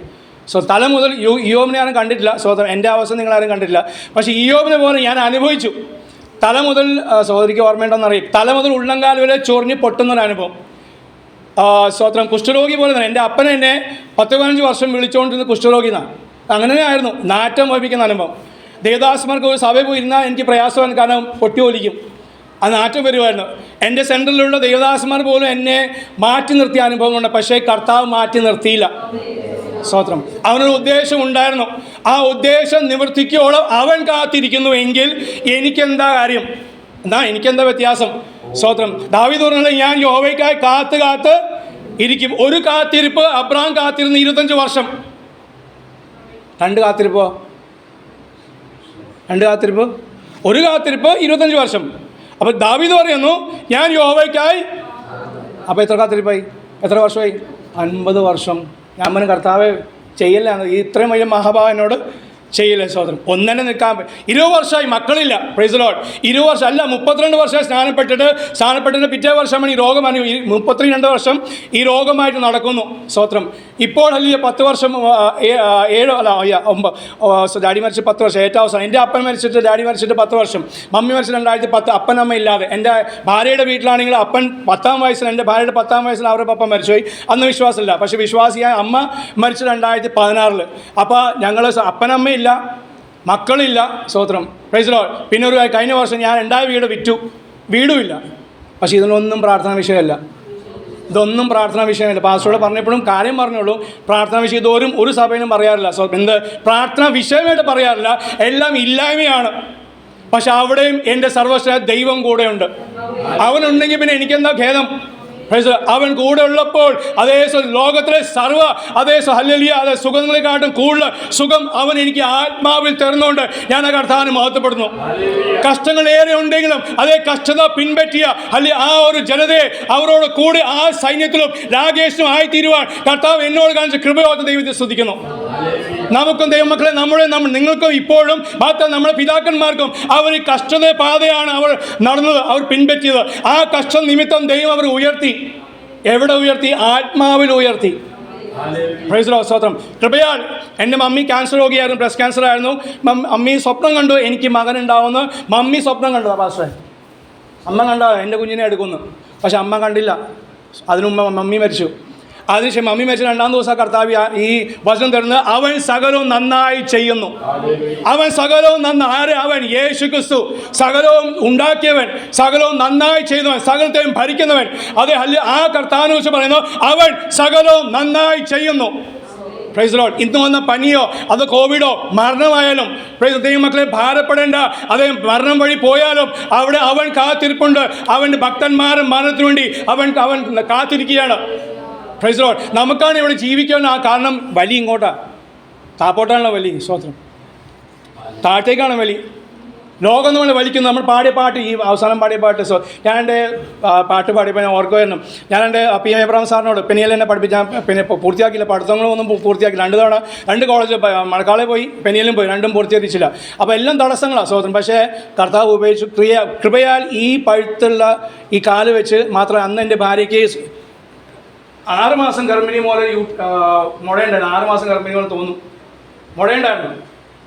തല മുതൽ ഇയ്യോബിനെ ആരും കണ്ടിട്ടില്ല. എൻ്റെ അവസ്ഥ നിങ്ങളാരും കണ്ടിട്ടില്ല. പക്ഷേ ഇയ്യോബിനെ പോലെ ഞാൻ അനുഭവിച്ചു. തല മുതൽ സഹോദരിക്ക് ഓർമ്മയുണ്ടോയെന്നറിയും, തല മുതൽ ഉള്ളംകാൽ വരെ ചൊറിഞ്ഞ് പൊട്ടുന്നൊരനുഭവം. സ്വത്രം. കുഷ്ഠരോഗി പോലെ തന്നെ എൻ്റെ അപ്പനെ എന്നെ 10-15 വർഷം വിളിച്ചുകൊണ്ടിരുന്ന കുഷ്ഠരോഗി എന്നാണ്. അങ്ങനെ ആയിരുന്നു. നാറ്റം വഹിപ്പിക്കുന്ന അനുഭവം. ദേവദാസന്മാർക്ക് ഒരു സഭയിൽ പോയി ഇരുന്നാൽ എനിക്ക് പ്രയാസമാണ്, കാരണം പൊട്ടി ഒലിക്കും. അത് നാറ്റം വരുമായിരുന്നു. എൻ്റെ സെൻറ്ററിലുള്ള ദേവദാസന്മാർ പോലും എന്നെ മാറ്റി നിർത്തിയ അനുഭവമുണ്ട്. പക്ഷേ കർത്താവ് മാറ്റി നിർത്തിയില്ല. സ്തോത്രം. അവനൊരു ഉദ്ദേശം ഉണ്ടായിരുന്നു. ആ ഉദ്ദേശം നിവർത്തിക്കോളം അവൻ കാത്തിരിക്കുന്നു എങ്കിൽ എനിക്കെന്താ കാര്യം? എനിക്കെന്താ വ്യത്യാസം? സ്തോത്രം. ദാവീദ് പറഞ്ഞത് ഞാൻ യഹോവയ്ക്കായി കാത്ത് ഇരിക്കും. ഒരു കാത്തിരിപ്പ് അബ്രഹാം കാത്തിരുന്ന് 25 വർഷം. 2 കാത്തിരിപ്പോ? 2 കാത്തിരിപ്പ്. ഒരു കാത്തിരിപ്പ് 25 വർഷം. അപ്പോൾ ദാവീദ് പറയുന്നു ഞാൻ യഹോവയ്ക്കായി. അപ്പോൾ എത്ര കാത്തിരിപ്പായി? എത്ര വർഷമായി? 50 വർഷം. ഞാൻ പറഞ്ഞു കർത്താവേ ചെയ്യല്ല, ഇത്രയും വലിയ മഹാഭാവനോട് ചെയ്യില്ല. സഹോദരൻ. ഒന്നെ നിൽക്കാൻ 20 വർഷമായി മക്കളില്ല. Praise the Lord. 20 വർഷം അല്ല, 32 വർഷമായി സ്നാനപ്പെട്ടിട്ട് പിറ്റേ വർഷം ഈ രോഗം 32 വർഷം ഈ രോഗമായിട്ട് നടക്കുന്നു. സ്തോത്രം. ഇപ്പോൾ അല്ലെങ്കിൽ 10 വർഷം 7 അല്ല 9 ഡാഡി മരിച്ച് 10 വർഷം ഏറ്റവും അവസാനം. എൻ്റെ അപ്പൻ മരിച്ചിട്ട് ഡാഡി മരിച്ചിട്ട് 10 വർഷം. മമ്മി മരിച്ചിട്ട് 2010. അപ്പനമ്മ ഇല്ലാതെ. എൻ്റെ ഭാര്യയുടെ വീട്ടിലാണെങ്കിൽ അപ്പൻ 10-ാം വയസ്സിൽ, എൻ്റെ ഭാര്യയുടെ 10-ാം വയസ്സിൽ അവരുടെ പപ്പ മരിച്ചുപോയി. അന്ന് വിശ്വാസമില്ല. പക്ഷേ വിശ്വാസിയായ അമ്മ മരിച്ചു 2016. അപ്പോൾ ഞങ്ങൾ അപ്പനമ്മയില്ല, മക്കളില്ല. സ്തോത്രം. Praise Lord. പിന്നെ കഴിഞ്ഞ വർഷം ഞാൻ ഉണ്ടായ വീട് വിറ്റു. വീടുമില്ല. പക്ഷേ ഇതിനൊന്നും പ്രാർത്ഥനാ വിഷയമല്ല. ഇതൊന്നും പ്രാർത്ഥനാ വിഷയമില്ല. പാസ്റ്ററോട് പറഞ്ഞപ്പോഴും കാര്യം പറഞ്ഞോളൂ. പ്രാർത്ഥനാ വിഷയം ഇതോരും ഒരു സഭയിലും പറയാറില്ല. എന്ത് പ്രാർത്ഥനാ വിഷയമായിട്ട് പറയാറില്ല, എല്ലാം ഇല്ലായ്മയാണ്. പക്ഷെ അവിടെയും എൻ്റെ സർവ്വശ്രേഷ്ഠ ദൈവം കൂടെയുണ്ട്. അവനുണ്ടെങ്കിൽ പിന്നെ എനിക്കെന്താ ഖേദം? അവൻ കൂടെ ഉള്ളപ്പോൾ അതേ ലോകത്തിലെ സർവ്വ അതേ ഹല്ലേലൂയ അതേ സുഖങ്ങളെക്കാട്ടും കൂടുതൽ സുഖം അവൻ എനിക്ക് ആത്മാവിൽ തരുന്നുണ്ട്. ഞാൻ ആ കർത്താവിനെ മഹത്വപ്പെടുന്നു. കഷ്ടങ്ങൾ ഏറെ ഉണ്ടെങ്കിലും അതേ കഷ്ടത പിൻപറ്റിയ അല്ലെ ആ ഒരു ജനതയെ അവരോട് കൂടി ആ സൈന്യത്തിലും രാജേഷിനും ആയിത്തീരുവാൻ കർത്താവ് എന്നോട് കാണിച്ച കൃപയോർത്ത് ദൈവത്തെ സ്തുതിക്കുന്നു. നമുക്കും ദൈവമക്കളെ നിങ്ങൾക്കും ഇപ്പോഴും മാത്രം നമ്മുടെ പിതാക്കന്മാർക്കും അവർ ഈ കഷ്ടത പാതയാണ് അവർ നടന്നത്, അവർ പിൻപറ്റിയത്. ആ കഷ്ട നിമിത്തം ദൈവം അവർ ഉയർത്തി. എവിടെ ഉയർത്തി? ആത്മാവിൽ ഉയർത്തി. Praise Lord. സ്തോത്രം. കൃപയാൽ എൻ്റെ മമ്മി ക്യാൻസർ രോഗിയായിരുന്നു, ബ്രസ്റ്റ് ക്യാൻസർ ആയിരുന്നു. മമ്മി സ്വപ്നം കണ്ടു എനിക്ക് മകനുണ്ടാവുമെന്ന്. മമ്മി സ്വപ്നം കണ്ടതാ പാസ്റ്ററെ. അമ്മ കണ്ട എൻ്റെ കുഞ്ഞിനെ എടുക്കുന്നു, പക്ഷെ അമ്മ കണ്ടില്ല. അതിനുമ്പ് മമ്മി മരിച്ചു. അതിനുശേഷം മമ്മി മരിച്ച 2-ാം ദിവസം കർത്താവ് ഈ വചനം തരുന്നത് അവൻ സകലവും നന്നായി ചെയ്യുന്നു. അവൻ സകലവും നന്നായി. അവൻ യേശു ക്രിസ്തു സകലവും ഉണ്ടാക്കിയവൻ, സകലവും നന്നായി ചെയ്യുന്നവൻ, സകലത്തെയും ഭരിക്കുന്നവൻ. അതേ ആ കർത്താവിനെ കുറിച്ച് പറയുന്നു അവൻ സകലവും നന്നായി ചെയ്യുന്നു. Praise Lord. ഇന്ന് വന്ന പനിയോ അത് കോവിഡോ മരണമായാലും ദൈവമക്കളെ ഭാരപ്പെടേണ്ട. അതേ മരണം വഴി പോയാലും അവിടെ അവൻ കാത്തിരിപ്പുണ്ട്. അവൻ്റെ ഭക്തന്മാരും മരണത്തിന് വേണ്ടി അവൻ കാത്തിരിക്കുകയാണ്. Praise Lord. നമുക്കാണ് ഇവിടെ ജീവിക്കാൻ ആ കാരണം വലി ഇങ്ങോട്ടാണ്, താപ്പോട്ടാണല്ലോ വലി. സ്വത്രം താഴത്തേക്കാണ് വലി. ലോകം നമ്മൾ വലിക്കുന്നു. നമ്മൾ പാടിയ പാട്ട്, ഈ അവസാനം പാടിയ പാട്ട്, ഞാൻ എൻ്റെ പാട്ട് പാടിയപ്പോൾ ഞാൻ ഓർക്കുമായിരുന്നു. ഞാൻ എൻ്റെ പി എം എബ്രഹാം സാറിനോട് പെനിയൽ എന്നെ പഠിപ്പിച്ചാൽ പിന്നെ പൂർത്തിയാക്കിയില്ല, പഠിത്തങ്ങളൊന്നും പൂർത്തിയാക്കി. 2 തവണ 2 കോളേജ് മഴക്കാളെ പോയി, പെനിയലും പോയി, 2ഉം പൂർത്തീകരിച്ചില്ല. അപ്പോൾ എല്ലാം തടസ്സങ്ങളാണ് സ്വതന്ത്രം. പക്ഷേ കർത്താവ് ഉപയോഗിച്ചു. കൃപയാൽ ഈ പഴുത്തുള്ള ഈ കാല് വെച്ച് മാത്രം അന്ന് എൻ്റെ ഭാര്യയ്ക്ക് 6 മാസം ഗർഭിണി പോലെ മുഴയുണ്ടായിരുന്നു. 6 മാസം ഗർഭിണി പോലെ തോന്നും, മുഴയുണ്ടായിരുന്നു.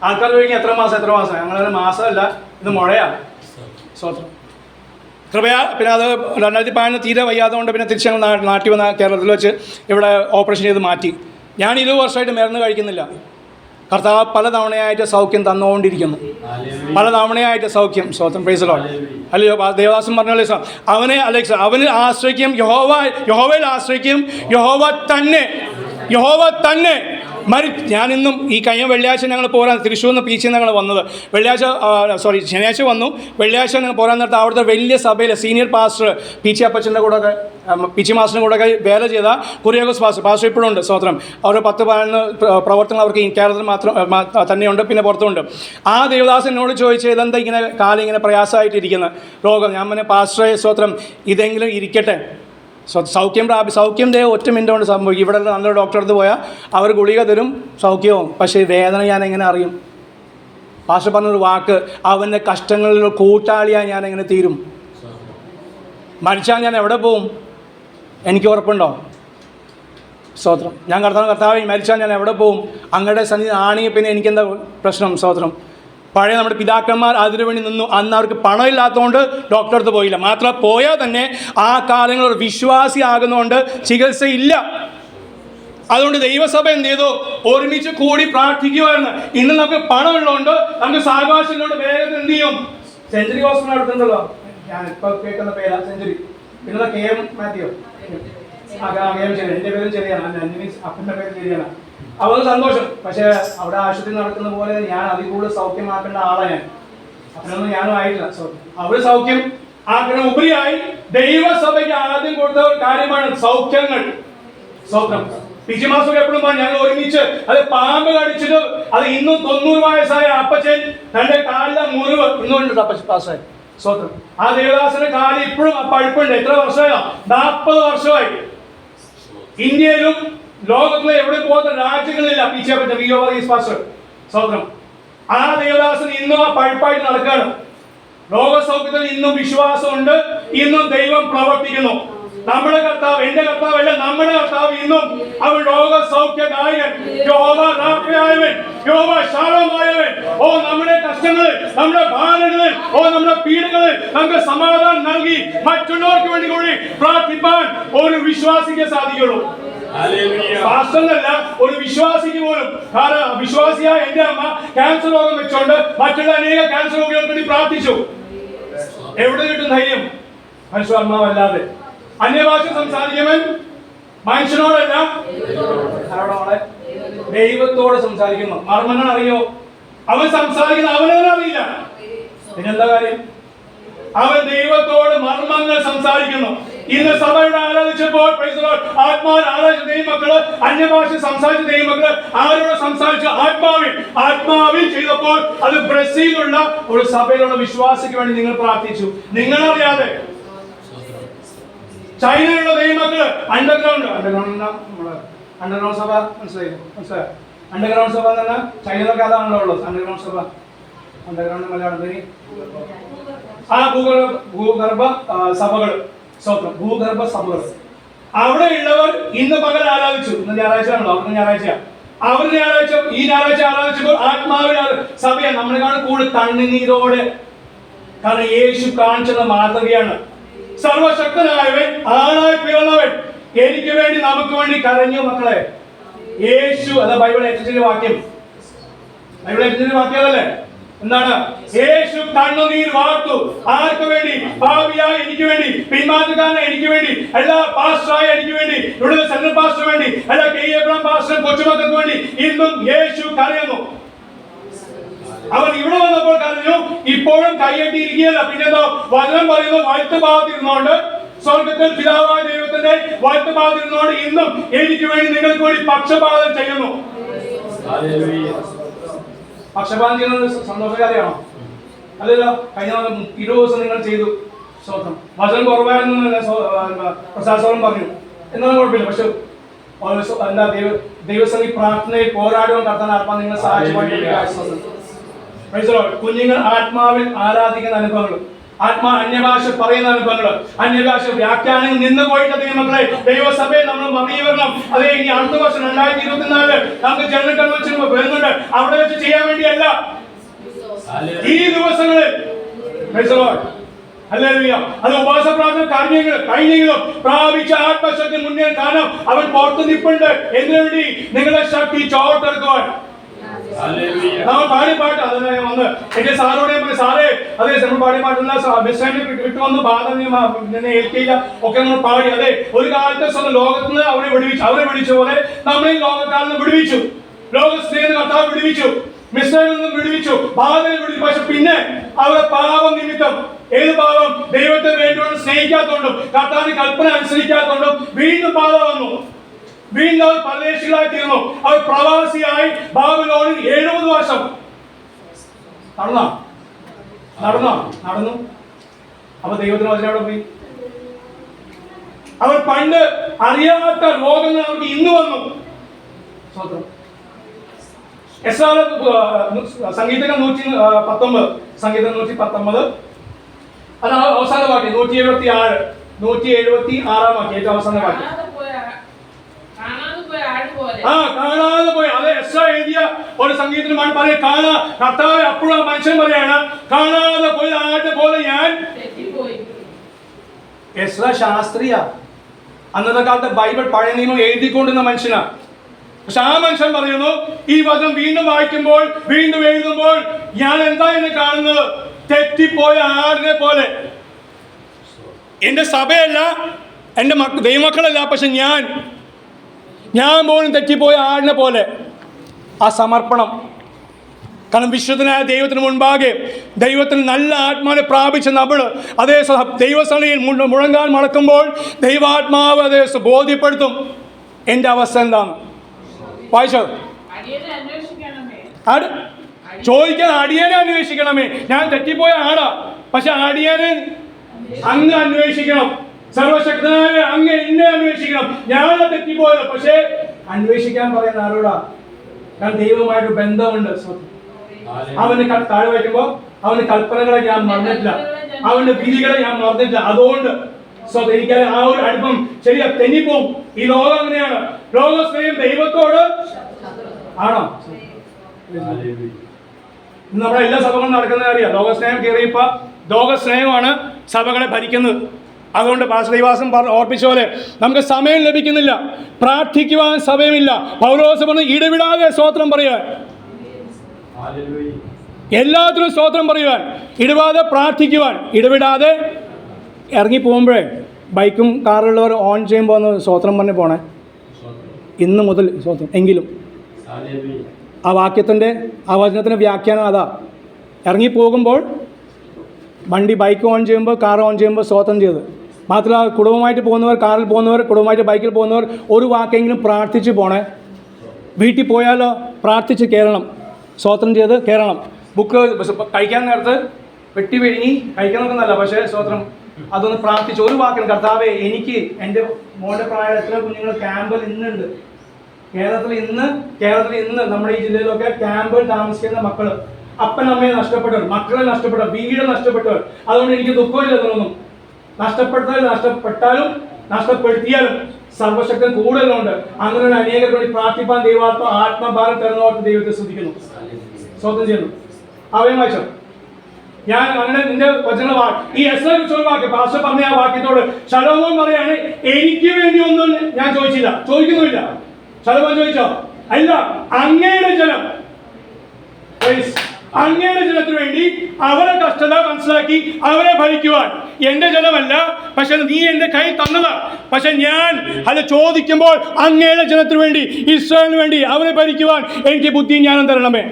ആൾക്കാർ ചോദിക്കും എത്ര മാസം അങ്ങനെ മാസമല്ല, ഇത് മുഴയാണ്. സ്വത്രം. കൃപയാ. പിന്നെ അത് 2015 തീരെ വയ്യാത്തതുകൊണ്ട് പിന്നെ തിരിച്ച് ഞങ്ങൾ നാട്ടിൽ വന്ന കേരളത്തിൽ വെച്ച് ഇവിടെ ഓപ്പറേഷൻ ചെയ്ത് മാറ്റി. ഞാൻ 20 വർഷമായിട്ട് മരുന്ന് കഴിക്കുന്നില്ല. കർത്താവ് പല തവണയായിട്ട് സൗഖ്യം തന്നുകൊണ്ടിരിക്കുന്നു, പല തവണയായിട്ട് സൗഖ്യം. സ്വത്രം. Praise Lord. അല്ലയോ ദേവദാസൻ പറഞ്ഞ അവനിൽ ആശ്രയിക്കും, യഹോവയിൽ ആശ്രയിക്കും. യഹോവ തന്നെ ഞാനിന്നും ഈ കഴിഞ്ഞ വെള്ളിയാഴ്ച ഞങ്ങൾ പോരാൻ തൃശ്ശൂരിൽ നിന്ന് പീച്ചിൽ ഞങ്ങൾ വന്നത്. ശനിയാഴ്ച വന്നു. വെള്ളിയാഴ്ച ഞങ്ങൾ പോരാൻ നേരത്തെ അവിടുത്തെ വലിയ സഭയിലെ സീനിയർ പാസ്റ്റർ പീച്ചി അപ്പച്ചൻ്റെ കൂടെയൊക്കെ പീച്ചി മാസ്റ്ററിൻ്റെ കൂടെയൊക്കെ വേല ചെയ്ത കുര്യാക്കോസ് പാസ്റ്റർ ഇപ്പോഴും ഉണ്ട്. സ്വത്രം. അവർ 10-12 പ്രവർത്തനങ്ങൾ അവർക്ക് കേരളത്തിൽ മാത്രം തന്നെയുണ്ട്, പിന്നെ പുറത്തുണ്ട്. ആ ദേവദാസൻ എന്നോട് ചോദിച്ചു ഇതെന്താ ഇങ്ങനെ കാലം ഇങ്ങനെ പ്രയാസമായിട്ടിരിക്കുന്ന രോഗം. ഞാൻ പറഞ്ഞ പാസ്റ്ററെ സ്വത്രം ഇതെങ്കിലും ഇരിക്കട്ടെ, സൗഖ്യം ഒറ്റ മിനിറ്റ് കൊണ്ട് സംഭവിക്കും. ഇവിടെ നല്ലൊരു ഡോക്ടറെ അടുത്ത് പോയാൽ അവർ ഗുളിക തരും, സൗഖ്യവും. പക്ഷേ വേദന ഞാൻ എങ്ങനെ അറിയും? പാസ്റ്റർ പറഞ്ഞൊരു വാക്ക്, അവൻ്റെ കഷ്ടങ്ങളിൽ കൂട്ടാളിയായി ഞാൻ എങ്ങനെ തീരും? മരിച്ചാൽ ഞാൻ എവിടെ പോവും? എനിക്ക് ഉറപ്പുണ്ടോ? സ്തോത്രം. ഞാൻ കർത്താവ് മരിച്ചാൽ ഞാൻ എവിടെ പോവും? അങ്ങയുടെ സന്നിധി ആണെങ്കിൽ പിന്നെ എനിക്കെന്താ പ്രശ്നം? സ്തോത്രം. പഴയ നമ്മുടെ പിതാക്കന്മാർ അതിനു വേണ്ടി നിന്നു. അന്ന് അവർക്ക് പണമില്ലാത്തതുകൊണ്ട് ഡോക്ടറെ അടുത്ത് പോയില്ല. മാത്രം പോയാൽ തന്നെ ആ കാലങ്ങളിൽ വിശ്വാസി ആകുന്നതുകൊണ്ട് ചികിത്സയില്ല. അതുകൊണ്ട് ദൈവസഭ എന്ത് ചെയ്തു? ഒരുമിച്ച് കൂടി പ്രാർത്ഥിക്കുമായിരുന്നു. ഇന്ന് നമുക്ക് പണമുള്ളതുകൊണ്ട്, നമുക്ക് സാവകാശമുള്ളതുകൊണ്ട് വേഗത്തിൽ എന്ത് ചെയ്യും? സെഞ്ചുറി ഹോസ്പിറ്റൽ അടുത്തുണ്ടല്ലോ, ഞാൻ ഇപ്പോൾ കേൾക്കുന്ന പേരാ സെഞ്ചുറി. പിന്നെ KM മാത്യു, എൻ്റെ പേരും ചെറിയാണ്, അപ്പൻ്റെ പേരും ചെറിയാണ്. അവർ സന്തോഷം. പക്ഷേ അവിടെ ആശുപത്രി നടക്കുന്ന പോലെ ഞാൻ അതിൽ കൂടുതൽ സൗഖ്യമാക്കേണ്ട ആളാണ് ഞാൻ. അതിനൊന്നും ഞാനും ആയിട്ടില്ല. അവർ സൗഖ്യം ആക്കണം. ഉപരിയായി ദൈവസഭയ്ക്ക് ആദ്യം കൊടുത്ത ഒരു കാര്യമാണ് സൗഖ്യങ്ങൾ. സ്വപ്നം. പിജി മാസം എപ്പോഴും ഞങ്ങൾ ഒരുമിച്ച് അത് പാമ്പ് കടിച്ചിട്ട് അത് ഇന്നും 90 വയസ്സായ അപ്പച്ചൻ തന്റെ കാലിലെ മുറിവ് ഇന്നുണ്ട് പാസ്സായി. സ്വത്രം. ആ ദേവദാസന്റെ കാല് ഇപ്പോഴും പഴുപ്പുണ്ട്. എത്ര വർഷമായോ? 40 വർഷമായി. ഇന്ത്യയിലും ലോകത്തിലെ എവിടെ പോകുന്ന രാജ്യങ്ങളില്ല പീച്ചപ്പറ്റ പാസ്റ്റർ. സ്വത്രം. ആ ദേവദാസൻ ഇന്നും ആ പഴുപ്പായിട്ട് നടക്കുകയാണ്. ലോകസൗഖ്യത്തിൽ ഇന്നും വിശ്വാസമുണ്ട്, ഇന്നും ദൈവം പ്രവർത്തിക്കുന്നു. നമ്മുടെ കർത്താവ്, എന്റെ കർത്താവല്ല, നമ്മുടെ കർത്താവ് ഇന്നും അവൻ ലോകസൗഖ്യദായകൻ, യഹോവ റാഫയായവൻ, യഹോവ ശാലോമായവൻ. ഓ നമ്മുടെ കഷ്ടങ്ങളിൽ, നമ്മുടെ ഭാരങ്ങളിൽ, നമ്മുടെ പീഡകളിൽ നമുക്ക് സമാധാനം നൽകി മറ്റുള്ളവർക്ക് വേണ്ടി കൂടി പ്രാർത്ഥിപ്പാൻ ഒരു വിശ്വാസിക്ക് സാധിക്കുള്ളൂ. പാസ്റ്ററിനല്ല, ഒരു വിശ്വാസിക്ക് പോലും. കാരണം വിശ്വാസിയായ എന്റെ അമ്മ ക്യാൻസർ രോഗം വെച്ചോണ്ട് മറ്റുള്ള അനേക ക്യാൻസർ രോഗികൾക്ക് വേണ്ടി പ്രാർത്ഥിച്ചു. എവിടെ കിട്ടും ധൈര്യം? മനുഷ്യാത്മാവല്ലാതെ. അന്യഭാഷ സംസാരിക്കുവൻ മനുഷ്യനോടല്ല, ദൈവത്തോട് സംസാരിക്കുന്നു. മർമ്മങ്ങൾ അറിയോ? അവൻ സംസാരിക്കുന്ന അവനവനെ അറിയില്ല. പിന്നെന്താ കാര്യം? അവൻ ദൈവത്തോട് മർമ്മങ്ങൾ സംസാരിക്കുന്നു. ഇന്ന് സഭയുടെ ആരാധിച്ചപ്പോൾ ആത്മാവിൽ ആരാധിച്ച ദൈവമക്കള്, അന്യഭാഷ സംസാരിച്ച മക്കള് ആരോട് സംസാരിച്ചു? ആത്മാവിൽ ചെയ്തപ്പോൾ അത് ബ്രസീലുള്ള ഒരു സഭയിലുള്ള വിശ്വാസിക്ക് വേണ്ടി നിങ്ങൾ പ്രാർത്ഥിച്ചു. നിങ്ങളറിയാതെ ചൈനയിലുള്ള ദൈവമക്കള് അണ്ടർഗ്രൗണ്ട് സഭ മനസ്സിലായോ? അണ്ടർഗ്രൗണ്ട് സഭ എന്ന് പറഞ്ഞാൽ ചൈനയിലൊക്കെ അതാണല്ലോ ഉള്ളത്. അണ്ടർഗ്രൗണ്ട് സഭ, അണ്ടർഗ്രൗണ്ട് മലയാളം ഭൂഗർഭ സഭകൾ, ഭൂഗർഭ സഭകൾ. അവിടെയുള്ളവർ ഇന്ന് പകൽ ആരാധിച്ചു. ഇന്ന് ഞായറാഴ്ച ആണല്ലോ, അവർക്ക് ഞായറാഴ്ച. അവർ ഈ ഞായറാഴ്ച ആരാധിച്ചപ്പോൾ ആത്മാവിൽ സഭയെ നമ്മളെക്കാൾ കൂടുതൽ കണ്ണുനീരോടെ, കാരണം യേശു കാണിച്ചത് മാതൃകയാണ്. സർവശക്തനായവൻ ആളായി പിറന്നവൻ എനിക്ക് വേണ്ടി നമുക്ക് വേണ്ടി കരഞ്ഞു. മക്കളെ, യേശു, അതാ ബൈബിൾ ഏറ്റവും വാക്യം, ബൈബിൾ ഏറ്റവും വാക്യം അതല്ലേ? എന്താണ്? യേശു കണ്ണുനീർ വാർത്തു. ആർക്ക് വേണ്ടി? ഭാവിയായി എനിക്ക് വേണ്ടി, പിന്മാറ്റക്കാരനെ എനിക്ക് വേണ്ടി, എല്ലാ പാസ്റ്ററായ എനിക്ക് വേണ്ടി, ഇവിടെ സെൻട്രൽ പാസ്റ്റർ വേണ്ടി, എല്ലാ കെയ്യബ്രാം പാസ്റ്റർ കൊച്ചുമക്കൾക്ക് വേണ്ടി ഇന്നും യേശു കരയുന്നു. അവൻ ഇവിടെ വന്നപ്പോൾ കരഞ്ഞു, ഇപ്പോഴും കൈയെട്ടിയിരിക്കുകയല്ല. പിന്നെന്തോ വചനം പറയുന്നു, വലത്തുഭാഗത്തിരുന്നോണ്ട്, സ്വർഗത്തിൽ പിതാവായ ദൈവത്തിന്റെ വലത്തുഭാഗത്തിരുന്നോണ്ട് ഇന്നും എനിക്ക് വേണ്ടി നിങ്ങൾക്ക് വേണ്ടി പക്ഷപാതം ചെയ്യുന്നു. പക്ഷപാതം ചെയ്യുന്നത് സന്തോഷകാരിയാണോ? അല്ലല്ലോ. കഴിഞ്ഞ 20 ദിവസം നിങ്ങൾ ചെയ്തു. സ്വന്തം വചനം കുറവായിരുന്നു പ്രസാദം പറഞ്ഞു, എന്നാലും കുഴപ്പമില്ല. പക്ഷെ എന്താ ദൈവസംഗി പ്രാർത്ഥനയിൽ പോരാടുവാൻ കർത്താൻ ആത്മാ നിങ്ങളെ സഹായിച്ചു. കുഞ്ഞുങ്ങൾ ആത്മാവിൽ ആരാധിക്കുന്ന അനുഭവങ്ങൾ, അന്യഭാഷ പറയുന്ന അനുഭവങ്ങൾ, അന്യഭാഷ വ്യാഖ്യാനങ്ങൾ നിന്ന് പോയിട്ട് ദൈവമക്കളെ, ദൈവസഭയെ നമ്മൾ മറിഞ്ഞു വരണം. അതേ, ഇനി അടുത്ത വർഷം 2024 നമുക്ക് ജനറൽ കൺവെൻഷൻ വരുന്നുണ്ട്. അവിടെ വെച്ച് ചെയ്യാൻ വേണ്ടിയല്ല, ഈ ദിവസങ്ങളിൽ അത് ഉപവാസ പ്രാർത്ഥന കഴിഞ്ഞെങ്കിലും പ്രാപിച്ച ആത്മശക്തി മുന്നേ. കാരണം അവൻ പുറത്ത് നിൽപ്പുണ്ട്. എന്തിനു വേണ്ടി? നിങ്ങളുടെ ശക്തി ചോർത്തെടുക്കുവാൻ. നമ്മൾ പാടിപ്പാട്ട് അതിനെ വന്ന് എന്റെ സാറോടെ പറഞ്ഞു, സാറേ അതെ നമ്മൾ പാടിപ്പാട്ടില്ല, വിട്ട് വന്ന് ബാധ ഏൽക്കില്ല ഒക്കെ നമ്മൾ പാടി. അതെ, ഒരു കാലത്ത് ലോകത്തിന് അവരെ വിടിവിച്ച പോലെ നമ്മളെ ലോകക്കാരനെ വിടുവിച്ചു. ലോകസ്നേഹ കർത്താവ് വിടുവിച്ചു, മിസ്രൈമിൽ നിന്നും വിടുവിച്ചു, ബാധയിൽ വിടുവിച്ചു. പക്ഷെ പിന്നെ അവരുടെ പാപം നിമിത്തം, ഏത് പാപം? ദൈവത്തെ വേണ്ടിയോട് സ്നേഹിക്കാത്തോണ്ടും കർത്താവിന്റെ കൽപ്പന അനുസരിക്കാത്തോണ്ടും വീണ്ടും ബാധ വന്നു. വീണ്ടും അവർ പരദേശികളായി തീർന്നു. അവർ പ്രവാസിയായി ബാബിലോണിൽ 70 വർഷം നടന്നു. അപ്പൊ ദൈവത്തിന് വചനം അവിടെ പോയി. അവർ പണ്ട് അറിയാത്ത രോഗങ്ങൾ അവർക്ക് ഇന്ന് വന്നു. സംഗീതങ്ങൾ 119, സംഗീതം 119, അത് അവസാന വാക്യം 176 വാക്യം, ഏറ്റവും അവസാന വാക്യം. കാണാതെ പോയി. അത് എസ്രാ എഴുതിയ ഒരു സംഗീതമാണ് പറയുക. കർത്താവ് അപ്പോഴും മനുഷ്യൻ പറയാണ്, കാണാതെ പോയി ആട് പോലെ ഞാൻ. എസ്രാ ശാസ്ത്രീയ, അന്നത്തെ കാലത്ത് ബൈബിൾ പഴയ നിയമം എഴുതിക്കൊണ്ടിരുന്ന മനുഷ്യനാ. പക്ഷെ ആ മനുഷ്യൻ പറയുന്നു, ഈ വചനം വീണ്ടും വായിക്കുമ്പോൾ, വീണ്ടും എഴുതുമ്പോൾ ഞാൻ എന്താ എന്നെ കാണുന്നത്? തെറ്റിപ്പോയ ആടിനെ പോലെ. എന്റെ സഭയല്ല, എന്റെ ദൈവമക്കളല്ല, പക്ഷെ ഞാൻ പോലും തെറ്റിപ്പോയ ആടിനെ പോലെ. ആ സമർപ്പണം, കാരണം വിശുദ്ധനായ ദൈവത്തിന് മുൻപാകെ ദൈവത്തിന് നല്ല ആത്മാവിനെ പ്രാപിച്ച നമ്മള് അതേ ദൈവസഭയിൽ മുഴങ്ങാൻ മടക്കുമ്പോൾ ദൈവാത്മാവ് അതേ ബോധ്യപ്പെടുത്തും എൻ്റെ അവസ്ഥ എന്താണ്. വായിച്ചോ? ചോദിക്കാൻ അടിയനെ അന്വേഷിക്കണമേ. ഞാൻ തെറ്റിപ്പോയ ആടാ, പക്ഷെ അടിയനെ അങ്ങ് അന്വേഷിക്കണം. സർവശക്തനായ അങ്ങ് എന്നെ അന്വേഷിക്കണം. ഞാനാ തെറ്റിപ്പോയത്, പക്ഷേ അന്വേഷിക്കാൻ പറയുന്ന ആരോടാ? കാരണം ദൈവമായിട്ട് ബന്ധമുണ്ട്. അവന് താഴെ വയ്ക്കുമ്പോ അവന്റെ കൽപ്പനകളെ ഞാൻ മറന്നിട്ടില്ല, അവന്റെ വിധികളെ ഞാൻ മറന്നിട്ടില്ല. അതുകൊണ്ട് എനിക്ക് ആ ഒരു അടുപ്പം ശരിയാ, തെന്നിപ്പോവും. ഈ ലോകം അങ്ങനെയാണ്. ലോകസ്നേഹം ദൈവത്തോട് ആണോ? നമ്മുടെ എല്ലാ സഭകളും നടക്കുന്ന കാര്യമാണ്. ലോകസ്നേഹം കയറിയപ്പ ലോകസ്നേഹമാണ് സഭകളെ ഭരിക്കുന്നത്. അതുകൊണ്ട് പാസ്റ്റർ ഓർപ്പിച്ച പോലെ നമുക്ക് സമയം ലഭിക്കുന്നില്ല, പ്രാർത്ഥിക്കുവാൻ സമയമില്ല. പൗലോസ് പറഞ്ഞു ഇടവിടാതെ സ്തോത്രം പറയുവാൻ, എല്ലാത്തിനും സ്തോത്രം പറയുവാൻ, ഇടവിടാതെ പ്രാർത്ഥിക്കുവാൻ. ഇടവിടാതെ ഇറങ്ങി പോകുമ്പോഴേ ബൈക്കും കാറുള്ളവർ ഓൺ ചെയ്യുമ്പോൾ ഒന്ന് സ്തോത്രം പറഞ്ഞ് പോണേ. ഇന്ന് മുതൽ സ്തോത്രം. എങ്കിലും ആ വാക്യത്തിൻ്റെ ആ വചനത്തിൻ്റെ വ്യാഖ്യാനം അതാ. ഇറങ്ങി പോകുമ്പോൾ വണ്ടി ബൈക്ക് ഓൺ ചെയ്യുമ്പോൾ കാർ ഓൺ ചെയ്യുമ്പോൾ സ്തോത്രം ചെയ്ത് മാത്രമല്ല കുടുംബമായിട്ട് പോകുന്നവർ, കാറിൽ പോകുന്നവർ, കുടുംബമായിട്ട് ബൈക്കിൽ പോകുന്നവർ ഒരു വാക്കെങ്കിലും പ്രാർത്ഥിച്ച് പോണേ. വീട്ടിൽ പോയാലോ പ്രാർത്ഥിച്ച് കയറണം, സ്തോത്രം ചെയ്ത് കയറണം. ബുക്ക് കഴിക്കാൻ നേരത്ത് വെട്ടി വിഴുങ്ങി കഴിക്കണമെന്നല്ല, പക്ഷേ സ്തോത്രം അതൊന്ന് പ്രാർത്ഥിച്ച് ഒരു വാക്കിന് കർത്താവേ, എനിക്ക് എൻ്റെ മോൻ്റെ പ്രായം എത്ര കുഞ്ഞുങ്ങൾ ക്യാമ്പിൽ ഇന്നുണ്ട്. കേരളത്തിൽ ഇന്ന് നമ്മുടെ ഈ ജില്ലയിലൊക്കെ ക്യാമ്പിൽ താമസിക്കുന്ന മക്കൾ, അപ്പനമ്മയെ നഷ്ടപ്പെട്ടവർ, മക്കളെ നഷ്ടപ്പെട്ടവർ, വീട് നഷ്ടപ്പെട്ടവർ. അതുകൊണ്ട് എനിക്ക് ദുഃഖമില്ല തോന്നുന്നു. നഷ്ടപ്പെട്ടാലും നഷ്ടപ്പെടുത്തിയാലും സർവശക്തൻ കൂടുതലുണ്ട്. അങ്ങനെ അനേകർക്ക് വേണ്ടി പ്രാർത്ഥിപ്പാൻ ആത്മഭാരം തരുന്നവർക്ക് ദൈവത്തെ സ്തുതിക്കുന്നു, സ്തോത്രം ചെയ്യുന്നു. അവയും വായിച്ചോ. ഞാൻ അങ്ങനെ നിന്റെ വചന ഈ വാക്യം പാസ്റ്റർ പറഞ്ഞ ആ വാക്യത്തോട് ശലോമോൻ പറയാണ്, എനിക്ക് വേണ്ടി ഒന്നും ഞാൻ ചോദിക്കുന്നുമില്ല. ശലോമോൻ ചോദിച്ചോ? അല്ല, അങ്ങയുടെ ജനം, അങ്ങയുടെ ജനത്തിന് വേണ്ടി അവരെ കഷ്ടത മനസ്സിലാക്കി അവരെ ഭരിക്കുവാൻ. എന്റെ ജനമല്ല, പക്ഷെ നീ എന്റെ കൈ തന്നതാ. പക്ഷെ ഞാൻ അത് ചോദിക്കുമ്പോൾ അങ്ങയുടെ ജനത്തിന് വേണ്ടി, ഇസ്രായേലിന് വേണ്ടി അവരെ ഭരിക്കുവാൻ എനിക്ക് ബുദ്ധി ജ്ഞാനം തരണമേ.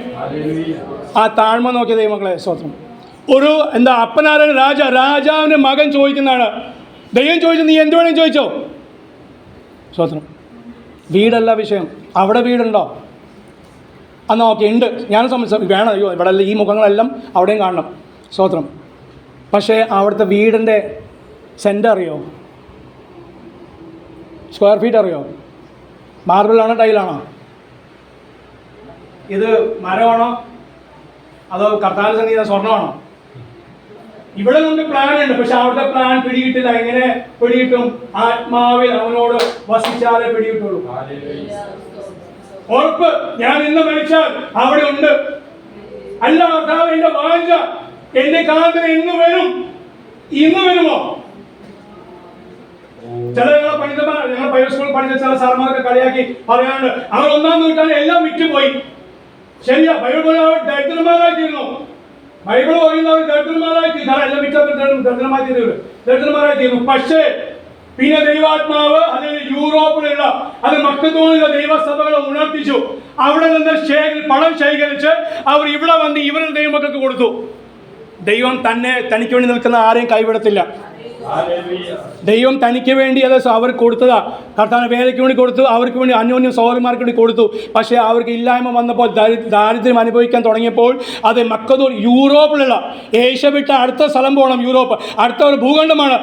ആ താഴ്മ നോക്കിയ ദൈവമക്കളെ, സ്തോത്രം. ഒരു അപ്പനാരാണ് രാജാവിന്റെ മകൻ ചോദിക്കുന്നതാണ്. ദൈവം ചോദിച്ചു, നീ എന്ത് വേണമെങ്കിലും ചോദിച്ചോ. സ്തോത്രം. വീടല്ല വിഷയം, അവിടെ വീടുണ്ടോ? എന്നാൽ ഓക്കെ, ഉണ്ട്, ഞാൻ സംബന്ധിച്ച് വേണം. അയ്യോ, ഇവിടെ ഈ മുഖങ്ങളെല്ലാം അവിടെയും കാണണം, സ്തോത്രം. പക്ഷേ അവിടുത്തെ വീടിൻ്റെ സെൻറ്റ് അറിയോ? സ്ക്വയർ ഫീറ്റ് അറിയോ? മാർബിളാണോ ടൈലാണോ? ഇത് മരമാണോ അതോ കർത്താവിന്റെ സന്നിധിയിലെ സ്വർണ്ണമാണോ? ഇവിടെ നമുക്ക് പ്ലാൻ ഉണ്ട്, പക്ഷെ അവിടുത്തെ പ്ലാൻ പിടികിട്ടില്ല. എങ്ങനെ പിടികിട്ടും? ആത്മാവിൽ അവനോട് വസിച്ചാലേ പിടികിട്ടുള്ളൂ. ഉറപ്പ്, ഞാൻ ഇന്ന് മരിച്ചാൽ അവിടെ ഉണ്ട്. അല്ല കർത്താവ്, എന്റെ വാഞ്ച, എന്റെ കാലത്തിന് ഇന്ന് വരുമോ? ചില ഞങ്ങൾ പ്രൈവറ്റ് സ്കൂളിൽ പഠിച്ച ചില സാർമാർക്ക് കളിയാക്കി പറയാനുണ്ട്, അവർ 1-ാം നൂറ്റാണ്ടിൽ എല്ലാം വിറ്റുപോയി. ശരിയാ, ബൈബിൾ ദരിദ്രന്മാരായി തീർന്നു. ബൈബിൾ പറയുന്നവർ ദരിദ്രന്മാരായി തീർന്നു. കാരണം എല്ലാം വിറ്റ ദരിദ്രന്മാരായി തീർന്നു. പക്ഷേ പിന്നെ ദൈവാത്മാവ് അതിൽ യൂറോപ്പിലുള്ള അത് മക്കതോണിലെ ദൈവസഭകളെ ഉണർത്തിച്ചു. അവിടെ നിന്ന് പണം ശേഖരിച്ച് അവർ ഇവിടെ വന്ന് ഇവരുടെ ദൈവമക്കൾക്ക് കൊടുത്തു. ദൈവം തനിക്ക് വേണ്ടി നിൽക്കുന്ന ആരെയും കൈവിടത്തില്ല. ദൈവം തനിക്ക് വേണ്ടി അത് അവർക്ക് കൊടുത്തതാ. കർത്താവിന് വേലയ്ക്ക് വേണ്ടി കൊടുത്തു, അവർക്ക് വേണ്ടി അന്യോന്യം സഹോദരന്മാർക്ക് വേണ്ടി കൊടുത്തു. പക്ഷേ അവർക്ക് ഇല്ലായ്മ വന്നപ്പോൾ, ദാരിദ്ര്യം അനുഭവിക്കാൻ തുടങ്ങിയപ്പോൾ അത് മക്കതോർ, യൂറോപ്പിലുള്ള, ഏഷ്യ വിട്ട അടുത്ത സ്ഥലം പോകണം, യൂറോപ്പ് അടുത്ത ഒരു ഭൂഖണ്ഡമാണ്.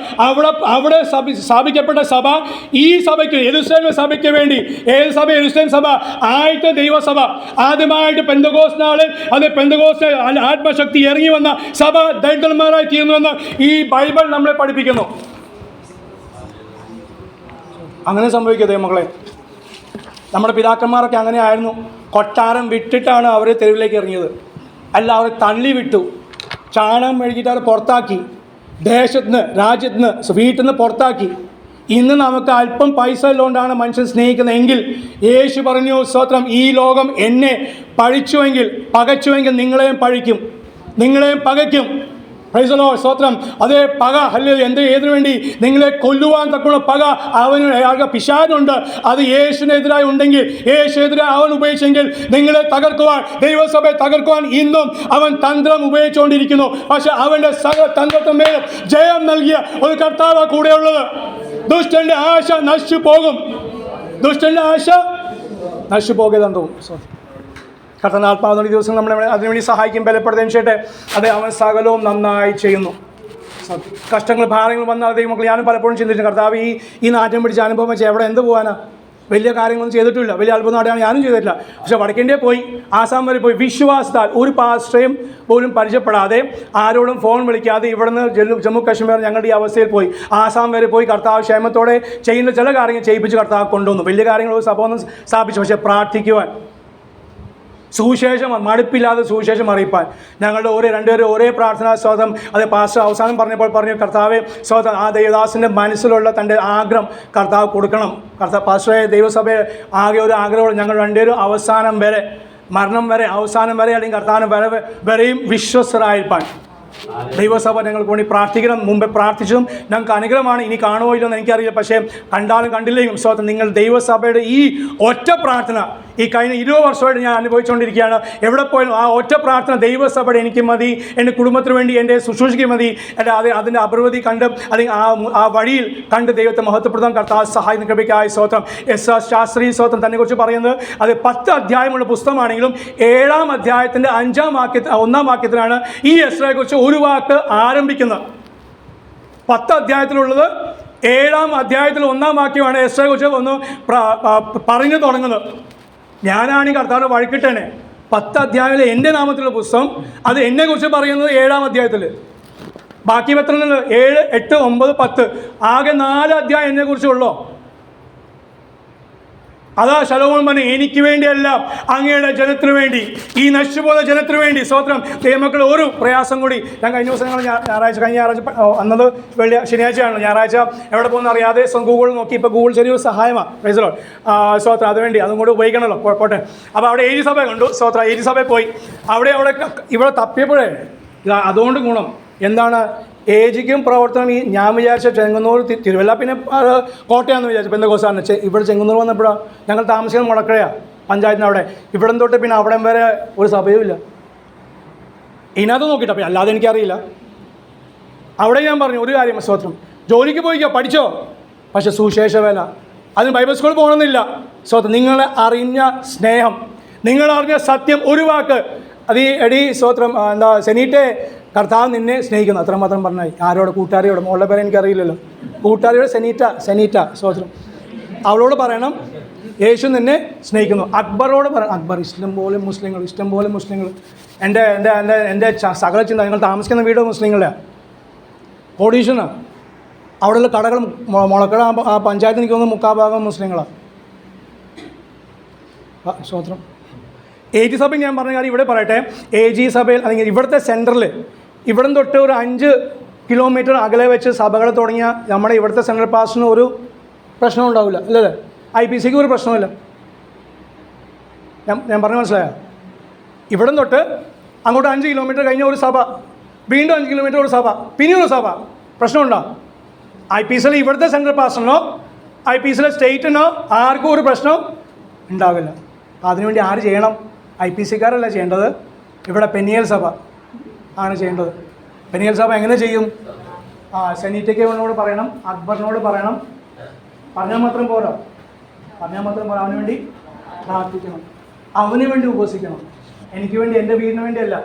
അവിടെ സ്ഥാപിക്കപ്പെട്ട സഭ, ഈ സഭയ്ക്ക്, യെരൂശലേം സഭയ്ക്ക് വേണ്ടി. ഏത് സഭ? യെരൂശലേം സഭ, ആദ്യത്തെ ദൈവസഭ. ആദ്യമായിട്ട് പെന്തക്കോസ്ത് നാളിൽ അത് പെന്തക്കോസ്ത് ആത്മശക്തി ഇറങ്ങി വന്ന സഭ ദരിദ്രന്മാരായി തീർന്നുവെന്ന് ഈ ബൈബിൾ നമ്മളെ പഠിപ്പിക്കുന്നു. അങ്ങനെ സംഭവിക്കുക ദൈവമക്കളെ. നമ്മുടെ പിതാക്കന്മാരൊക്കെ അങ്ങനെ ആയിരുന്നു. കൊട്ടാരം വിട്ടിട്ടാണ് അവർ തെരുവിലേക്ക് ഇറങ്ങിയത്. അല്ല, അവരെ തള്ളി വിട്ടു, ചാണകം മെഴുകിയിട്ട് അവർ പുറത്താക്കി, ദേശത്തുനിന്ന്, രാജ്യത്തുനിന്ന്, വീട്ടിൽ നിന്ന് പുറത്താക്കി. ഇന്ന് നമുക്ക് അല്പം പൈസ ഉള്ളതുകൊണ്ടാണ് മനുഷ്യൻ സ്നേഹിക്കുന്നതെങ്കിൽ യേശു പറഞ്ഞു, സ്തോത്രം, ഈ ലോകം എന്നെ പകച്ചുവെങ്കിൽ നിങ്ങളെയും പകയ്ക്കും. പ്രൈസ് ദി ലോർഡ്, സ്തോത്രം. അതേ പക, ഏതിനു വേണ്ടി? നിങ്ങളെ കൊല്ലുവാൻ തക്കുള്ള പക അവന് പിശാചുണ്ട്. അത് യേശുവിനെതിരായി ഉണ്ടെങ്കിൽ, യേശുവിനെതിരായി അവൻ ഉപയോഗിച്ചെങ്കിൽ നിങ്ങളെ തകർക്കുവാൻ, ദൈവസഭയെ തകർക്കുവാൻ ഇന്നും അവൻ തന്ത്രം ഉപയോഗിച്ചുകൊണ്ടിരിക്കുന്നു. പക്ഷെ അവന്റെ സകല തന്ത്രത്തിന്മേലും ജയം നൽകിയ ഒരു കർത്താവ് കൂടെയുള്ളത്. ദുഷ്ടന്റെ ആശ നശിച്ചു പോകും. തന്ത്രവും കർത്താവിന്റെ ആത്മാവ് ഈ ദിവസം നമ്മളെ അതിനുവേണ്ടി സഹായിക്കും, ബലപ്പെടുത്തുകയും ചെയ്യട്ടെ. അതെ, അവൻ സകലവും നന്നായി ചെയ്യുന്നു. കഷ്ടങ്ങൾ, ഭാരങ്ങൾ വന്നാൽ ദൈവമക്കൾ, ഞാനും പലപ്പോഴും ചിന്തിച്ചിട്ടുണ്ട്, കർത്താവ് ഈ നാറ്റം പിടിച്ച അനുഭവം വെച്ച് എവിടെ എന്ത് പോകാനാ? വലിയ കാര്യങ്ങളൊന്നും ചെയ്തിട്ടില്ല, വലിയ അത്ഭുതം നടത്തിയാണ് ഞാനും ചെയ്തിട്ടില്ല. പക്ഷെ വടക്കേന്ത്യയിൽ പോയി, ആസാം വരെ പോയി, വിശ്വാസത്താൽ ഒരു പാസ്റ്ററേയും പോലും പരിചയപ്പെടാതെ, ആരോടും ഫോൺ വിളിക്കാതെ ഇവിടുന്ന് ജമ്മു കാശ്മീർ ഞങ്ങളുടെ ഈ അവസ്ഥയിൽ പോയി, ആസാം വരെ പോയി കർത്താവ് ക്ഷേമത്തോടെ ചെയ്യുന്ന ചില കാര്യങ്ങൾ ചെയ്യിപ്പിച്ച് കർത്താവ് കൊണ്ടുവന്നു. വലിയ കാര്യങ്ങൾ സഭ ഒന്നും സ്ഥാപിച്ചു. പക്ഷേ പ്രാർത്ഥിക്കുവാൻ, സുവിശേഷം മടുപ്പില്ലാതെ സുവിശേഷം അറിയിപ്പാൻ ഞങ്ങളുടെ രണ്ടുപേരും ഒരേ പ്രാർത്ഥനാ സ്വാതം. അത് പാസ്റ്റർ അവസാനം പറഞ്ഞു, കർത്താവെ സ്വാതം, ആ ദേവദാസിൻ്റെ മനസ്സിലുള്ള തൻ്റെ ആഗ്രഹം കർത്താവ് കൊടുക്കണം. പാസ്റ്ററെ, ദൈവസഭയെ ആകെ ഒരു ആഗ്രഹമുള്ള ഞങ്ങൾ രണ്ടുപേരും അവസാനം വരെ, മരണം വരെ, അവസാനം വരെ, അല്ലെങ്കിൽ കർത്താവിന് വരെയും വിശ്വസ്തരായിരിക്കാൻ ദൈവസഭ ഞങ്ങൾക്ക് വേണ്ടി പ്രാർത്ഥിക്കണം. മുമ്പേ പ്രാർത്ഥിച്ചതും ഞങ്ങൾക്ക് അനുഗ്രഹമാണ്. ഇനി കാണുമോ ഇല്ലെന്ന് എനിക്കറിയില്ല. പക്ഷേ കണ്ടാലും കണ്ടില്ലെങ്കിലും സ്തോത്രം, നിങ്ങൾ ദൈവസഭയുടെ ഈ ഒറ്റ പ്രാർത്ഥന ഈ കഴിഞ്ഞ 20 വർഷമായിട്ട് ഞാൻ അനുഭവിച്ചുകൊണ്ടിരിക്കുകയാണ്. എവിടെ പോയാലും ആ ഒറ്റ പ്രാർത്ഥന, ദൈവസഭയുടെ എനിക്ക് മതി, എൻ്റെ കുടുംബത്തിന് വേണ്ടി എൻ്റെ ശുശ്രൂഷയ്ക്ക് മതി, അതിൻ്റെ അപൂർവതി കണ്ട് അല്ലെങ്കിൽ ആ വഴിയിൽ കണ്ട് ദൈവത്തെ മഹത്വപ്പെടുത്താൻ കർത്താവ് സഹായം കൃപയ്ക്കായ സ്തോത്രം. എസ് ശാസ്ത്രി സ്തോത്രം തന്നെക്കുറിച്ച് പറയുന്നത് അത് 10 അധ്യായമുള്ള പുസ്തകമാണെങ്കിലും 7-ാം അധ്യായത്തിൻ്റെ 1-ാം വാക്യത്തിലാണ് ഈ എസ്രയെക്കുറിച്ച് ഒരു വാക്ക് ആരംഭിക്കുന്നത്. 10 അധ്യായത്തിലുള്ളത് 7-ാം അധ്യായത്തിൽ 1-ാം വാക്യമാണ് എസ്രയെക്കുറിച്ച് ഒന്ന് പറഞ്ഞു തുടങ്ങുന്നത്. ഞാനാണ് ഈ കർത്താവിനെ വഴിക്കിട്ടേനെ. 10 അധ്യായത്തിലെ എൻ്റെ നാമത്തിലുള്ള പുസ്തകം അത് എന്നെക്കുറിച്ച് പറയുന്നത് 7-ാം അധ്യായത്തിൽ. ബാക്കി പത്രങ്ങൾ 7, 8, 9, 10 ആകെ 4 അധ്യായം എന്നെക്കുറിച്ചുള്ളൂ. അതാ ശലോമോൻ പറഞ്ഞു, എനിക്ക് വേണ്ടിയല്ല അങ്ങയുടെ ജനത്തിന് വേണ്ടി, ഈ നശിച്ചുപോയ ജനത്തിന് വേണ്ടി. സ്തോത്രം. ദൈവമക്കൾ, ഒരു പ്രയാസം കൂടി. ഞാൻ കഴിഞ്ഞ ദിവസങ്ങൾ കഴിഞ്ഞ ഞായറാഴ്ച അന്നത് ശനിയാഴ്ചയാണല്ലോ, ഞായറാഴ്ച എവിടെ പോകുന്ന അറിയാതെ ഗൂഗിൾ നോക്കി. ഇപ്പോൾ ഗൂഗിൾ ചെറിയൊരു സഹായമാണ്. Praise Lord. സ്തോത്രം. അതുവേണ്ടി അതും കൂടി ഉപയോഗിക്കണമല്ലോ. പോട്ടെ. അപ്പോൾ അവിടെ ഏജി സഭ കണ്ടു. സ്തോത്രം. ഏജി സഭയിൽ പോയി. ഇവിടെ തപ്പിയപ്പോഴേ അതുകൊണ്ട് ഗുണം എന്താണ്? ഏജിക്കും പ്രവർത്തനം. ഈ ഞാൻ വിചാരിച്ച ചെങ്ങന്നൂർ തിരുവല്ല, പിന്നെ കോട്ടയാണെന്ന് വിചാരിച്ചു. പെന്തക്കോസ്താറിന് ഇവിടെ ചെങ്ങന്നൂർ വന്നപ്പോഴാണ് ഞങ്ങൾ താമസിക്കുന്നത് മുളക്കഴയാണ് പഞ്ചായത്തിന് അവിടെ. ഇവിടെ തൊട്ട് പിന്നെ അവിടം വരെ ഒരു സഭയും ഇല്ല. ഇതിനകത്ത് നോക്കിയിട്ട് അപ്പം അല്ലാതെ എനിക്കറിയില്ല. അവിടെ ഞാൻ പറഞ്ഞു ഒരു കാര്യം, സ്തോത്രം, ജോലിക്ക് പോയിക്കോ, പഠിച്ചോ, പക്ഷെ സുവിശേഷ വേല അതിന് ബൈബിൾ സ്കൂളിൽ പോകണമെന്നില്ല. സ്തോത്രം. നിങ്ങളെ അറിഞ്ഞ സ്നേഹം, നിങ്ങളറിഞ്ഞ സത്യം, ഒരു വാക്ക് അത് എടി സ്തോത്രം എന്താ സെനീറ്റെ, കർത്താവ് നിന്നെ സ്നേഹിക്കുന്നു, അത്രമാത്രം പറഞ്ഞായി. ആരോട്? കൂട്ടുകാരിയോട്. മോളുടെ പേരെ എനിക്കറിയില്ലല്ലോ. കൂട്ടുകാരിയോട് സെനീറ്റ സ്തോത്രം. അവളോട് പറയണം യേശു നിന്നെ സ്നേഹിക്കുന്നു. അക്ബറോട് പറയണം. അക്ബർ ഇഷ്ടംപോലെ മുസ്ലിങ്ങൾ എൻ്റെ സകല ചിന്ത. ഞങ്ങൾ താമസിക്കുന്ന വീട് മുസ്ലിങ്ങളുടെ ഓഡീഷനാണ്. അവിടെയുള്ള കടകൾ മുളക്കട ആ പഞ്ചായത്ത് എനിക്ക് തോന്നുന്നു 3/4 ഭാഗം മുസ്ലിങ്ങളാണ്. സ്തോത്രം. ഏജി സഭയിൽ ഞാൻ പറഞ്ഞ കാര്യം ഇവിടെ പറയട്ടെ. ഏജി സഭയിൽ അല്ലെങ്കിൽ ഇവിടുത്തെ സെൻറ്ററിൽ ഇവിടം തൊട്ട് ഒരു 5 കിലോമീറ്റർ അകലെ വെച്ച് സഭകൾ തുടങ്ങിയ നമ്മുടെ ഇവിടുത്തെ സെൻട്രൽ പാസ്റ്റിന് ഒരു പ്രശ്നം ഉണ്ടാവില്ല, അല്ലേ? IPCക്ക് ഒരു പ്രശ്നമില്ല. ഞാൻ പറഞ്ഞ മനസ്സിലായോ? ഇവിടം തൊട്ട് അങ്ങോട്ട് 5 കിലോമീറ്റർ കഴിഞ്ഞ ഒരു സഭ, വീണ്ടും 5 കിലോമീറ്റർ ഒരു സഭ, പിന്നെയും ഒരു സഭ. പ്രശ്നമുണ്ടോ? IPCയിൽ ഇവിടുത്തെ സെൻട്രൽ പാസ്റ്റിനോ IPCയിലെ സ്റ്റേറ്റിനോ ആർക്കും ഒരു പ്രശ്നം ഉണ്ടാവില്ല. അതിനുവേണ്ടി ആര് ചെയ്യണം? IPCക്കാരല്ല ചെയ്യേണ്ടത്, ഇവിടെ പെനിയൽ സഭ ആണ് ചെയ്യേണ്ടത്. പെനിയൽ സഭ എങ്ങനെ ചെയ്യും? സെനീറ്റയ്ക്കോട് പറയണം, അക്ബറിനോട് പറയണം. പറഞ്ഞാൽ മാത്രം പോരാ. അവന് വേണ്ടി പ്രാർത്ഥിക്കണം, അവന് വേണ്ടി ഉപവസിക്കണം. എനിക്ക് വേണ്ടി, എൻ്റെ വീടിന് വേണ്ടിയല്ല.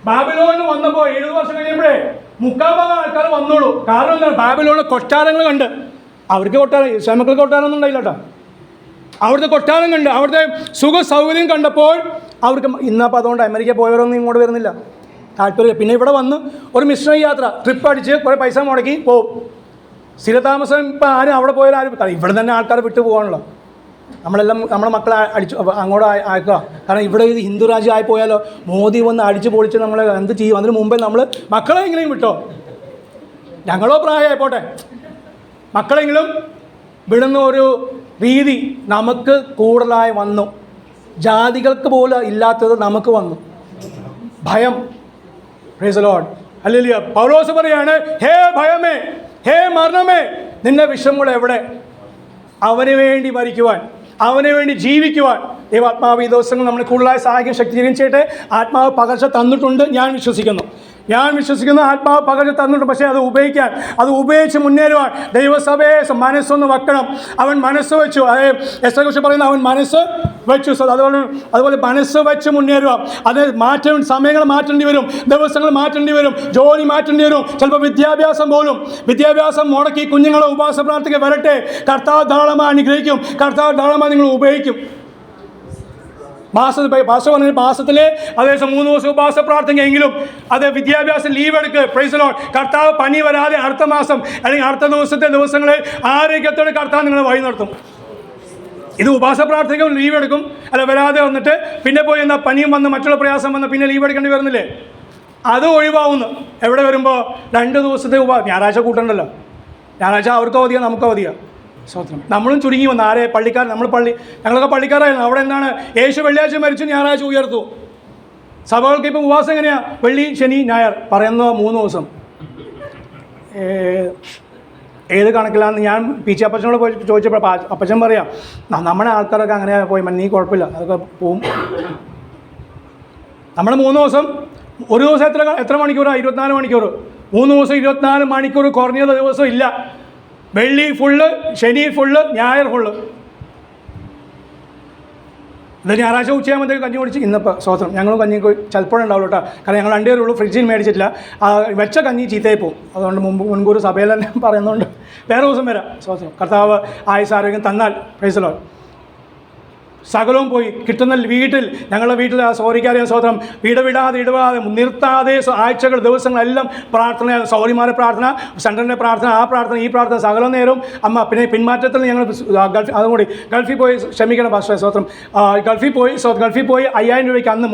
ബാബിലോണിന് വന്നപ്പോൾ 70 വർഷം കഴിയുമ്പോഴേ 3/4 ആൾക്കാർ വന്നോളൂ. കാരണം എന്താണ്? ബാബിലോണ് കൊട്ടാരങ്ങൾ കണ്ട്. അവർക്ക് കൊട്ടാരം, ഇസ്ലാമികൾക്ക് കൊട്ടാരമൊന്നും ഉണ്ടായില്ല കേട്ടോ. അവിടുത്തെ കൊട്ടാരം കണ്ട്, അവിടുത്തെ സുഖ സൗകര്യം കണ്ടപ്പോൾ അവർക്ക് ഇന്നപ്പോൾ അതുകൊണ്ട് അമേരിക്ക പോയവരൊന്നും ഇങ്ങോട്ട് വരുന്നില്ല, താല്പര്യമില്ല. പിന്നെ ഇവിടെ വന്ന് ഒരു മിഷണറി യാത്ര, ട്രിപ്പ് അടിച്ച് കുറേ പൈസ മുടക്കി പോവും. സ്ഥിരതാമസം ഇപ്പം ആരും അവിടെ പോയാലും ആരും, ഇവിടെ തന്നെ ആൾക്കാർ വിട്ടു പോകാനുള്ള. നമ്മളെ മക്കളെ അങ്ങോട്ട് അയക്കുക. കാരണം ഇവിടെ ഇത് ഹിന്ദു രാജ്യമായി പോയാലോ, മോദി വന്ന് അടിച്ച് പൊളിച്ച് നമ്മൾ എന്ത് ചെയ്യും? അതിന് മുമ്പേ നമ്മൾ മക്കളെ എങ്ങനെയും വിട്ടോ. ഞങ്ങളോ പ്രായമായി പോട്ടെ, മക്കളെങ്കിലും വിടുന്ന ഒരു രീതി നമുക്ക് കൂടുതലായി വന്നു. ജാതികൾക്ക് പോലും ഇല്ലാത്തത് നമുക്ക് വന്നു. ഭയം. Praise the Lord. ഹല്ലേലൂയ. പൗലോസ് പറയാണ്, ഹേ ഭയമേ, ഹേ മരണമേ, നിന്റെ വിഷമങ്ങൾ എവിടെ? അവന് വേണ്ടി മരിക്കുവാൻ, അവന് വേണ്ടി ജീവിക്കുവാൻ ദൈവാത്മാവ് ഈ ദിവസങ്ങൾ നമ്മൾ കൂടുതലായി സഹായിക്കും, ശക്തീകരിക്കും ചെയ്യട്ടെ. ആത്മാവ് പകർച്ച തന്നിട്ടുണ്ട്, ഞാൻ വിശ്വസിക്കുന്നു. ആത്മാവ് പകർച്ച തന്നിട്ടുണ്ട്. പക്ഷേ അത് ഉപയോഗിക്കാൻ, അത് ഉപയോഗിച്ച് മുന്നേറുവാൻ ദൈവസഭയെ മനസ്സൊന്ന് വെക്കണം. അവൻ മനസ്സ് വെച്ചു. എസ്തേക്കുറിച്ച് പറയുന്ന അവൻ മനസ്സ് വെച്ചു. അതുപോലെ മനസ്സ് വെച്ച് മുന്നേറുക. അത് മാറ്റം, സമയങ്ങൾ മാറ്റേണ്ടി വരും, ദിവസങ്ങൾ മാറ്റേണ്ടി വരും, ജോലി മാറ്റേണ്ടി വരും, ചിലപ്പോൾ വിദ്യാഭ്യാസം മുടക്കി കുഞ്ഞുങ്ങളെ ഉപവാസ പ്രാർത്ഥിക്കാൻ വരട്ടെ. കർത്താവ് ധാരാളമായി അനുഗ്രഹിക്കും, കർത്താവ് ധാരാളമായി നിങ്ങൾ ഉപയോഗിക്കും. മാസത്തിലെ അതേസം 3 ദിവസം ഉപവാസ പ്രാർത്ഥനയെങ്കിലും അത് വിദ്യാഭ്യാസം ലീവ് എടുക്കുക. Praise the Lord. കർത്താവ് പനി വരാതെ അടുത്ത മാസം അല്ലെങ്കിൽ അടുത്ത ദിവസങ്ങളിൽ ആരോഗ്യത്തോടെ കർത്താവ് നിങ്ങളെ വഴി നടത്തും. ഇത് ഉപവാസ പ്രാർത്ഥനയ്ക്കും ലീവ് എടുക്കും, അല്ല വരാതെ വന്നിട്ട് പിന്നെ പോയി എന്താ പനിയും വന്ന് മറ്റുള്ള പ്രയാസം വന്ന് പിന്നെ ലീവ് എടുക്കേണ്ടി വരുന്നില്ലേ? അത് ഒഴിവാവുന്നു. എവിടെ വരുമ്പോൾ 2 ദിവസത്തെ ഞായറാഴ്ച കൂട്ടണ്ടല്ലോ. ഞായറാഴ്ച അവർക്ക് അവധിയാണ്, നമുക്ക് അവധിയാണ്. സ്തോത്രം. നമ്മളും ചുരുങ്ങി വന്നു. ആരെ? പള്ളിക്കാർ. ഞങ്ങളൊക്കെ പള്ളിക്കാരായിരുന്നു. അവിടെ എന്താണ്? യേശു വെള്ളിയാഴ്ച മരിച്ചു, ഞായറാഴ്ച ഉയർത്തു. സഭകൾക്ക് ഇപ്പോൾ ഉപവാസം എങ്ങനെയാണ്? വെള്ളി, ശനി, ഞായർ പറയുന്ന 3 ദിവസം. ഏത് കണക്കിലാണെന്ന് ഞാൻ പി ചി അപ്പച്ചനോട് പോയി ചോദിച്ചപ്പോൾ അപ്പച്ചൻ പറയാം നമ്മുടെ ആൾക്കാരൊക്കെ അങ്ങനെ പോയി നീ കുഴപ്പമില്ല അതൊക്കെ പോവും. നമ്മൾ 3 ദിവസം ഒരു ദിവസം എത്ര മണിക്കൂറാണ്? 24 മണിക്കൂർ. 3 ദിവസം 24 മണിക്കൂർ കുറഞ്ഞ ദിവസം ഇല്ല. വെള്ളി ഫുള്ള്, ശനി ഫുള്ള്, ഞായർ ഫുള്ള്. ഇത് ഞായറാഴ്ച ഉച്ചയാകുമ്പോഴത്തേക്ക് കഞ്ഞി കുടിച്ച് ഇന്നിപ്പോൾ സ്വതന്ത്രം ഞങ്ങളും കഞ്ഞി ചിലപ്പോഴും ഉണ്ടാവുള്ളൂ കേട്ടോ. കാരണം ഞങ്ങൾ 2 പേരുള്ളൂ, ഫ്രിഡ്ജിൽ മേടിച്ചിട്ടില്ല. വെച്ച കഞ്ഞി ചീത്തയായി പോകും. അതുകൊണ്ട് മുൻകൂർ സഭയിൽ തന്നെ പറയുന്നതുകൊണ്ട് വേറെ ദിവസം വരാം. സ്വതന്ത്രം കർത്താവ് ആയുസ് ആരോഗ്യം തന്നാൽ പ്രൈസ് ദി ലോർഡ്. സകലവും പോയി കിട്ടുന്ന വീട്ടിൽ ഞങ്ങളുടെ വീട്ടിൽ സൗരിക്കാരിയ സ്വതന്ത്രം ഇടവിടാതെ നിർത്താതെ ആഴ്ചകൾ ദിവസങ്ങളെല്ലാം പ്രാർത്ഥന, സൗരിമാരുടെ പ്രാർത്ഥന, സെൻറ്ററിൻ്റെ പ്രാർത്ഥന, ആ പ്രാർത്ഥന ഈ പ്രാർത്ഥന സകലം നേരവും അമ്മ. പിന്നെ പിന്മാറ്റത്തിൽ ഞങ്ങൾ അതും കൂടി ഗൾഫിൽ പോയി ക്ഷമിക്കണം പാസ്റ്റർ സ്വതന്ത്രം ഗൾഫിൽ പോയി 5000 രൂപയ്ക്ക് അന്ന്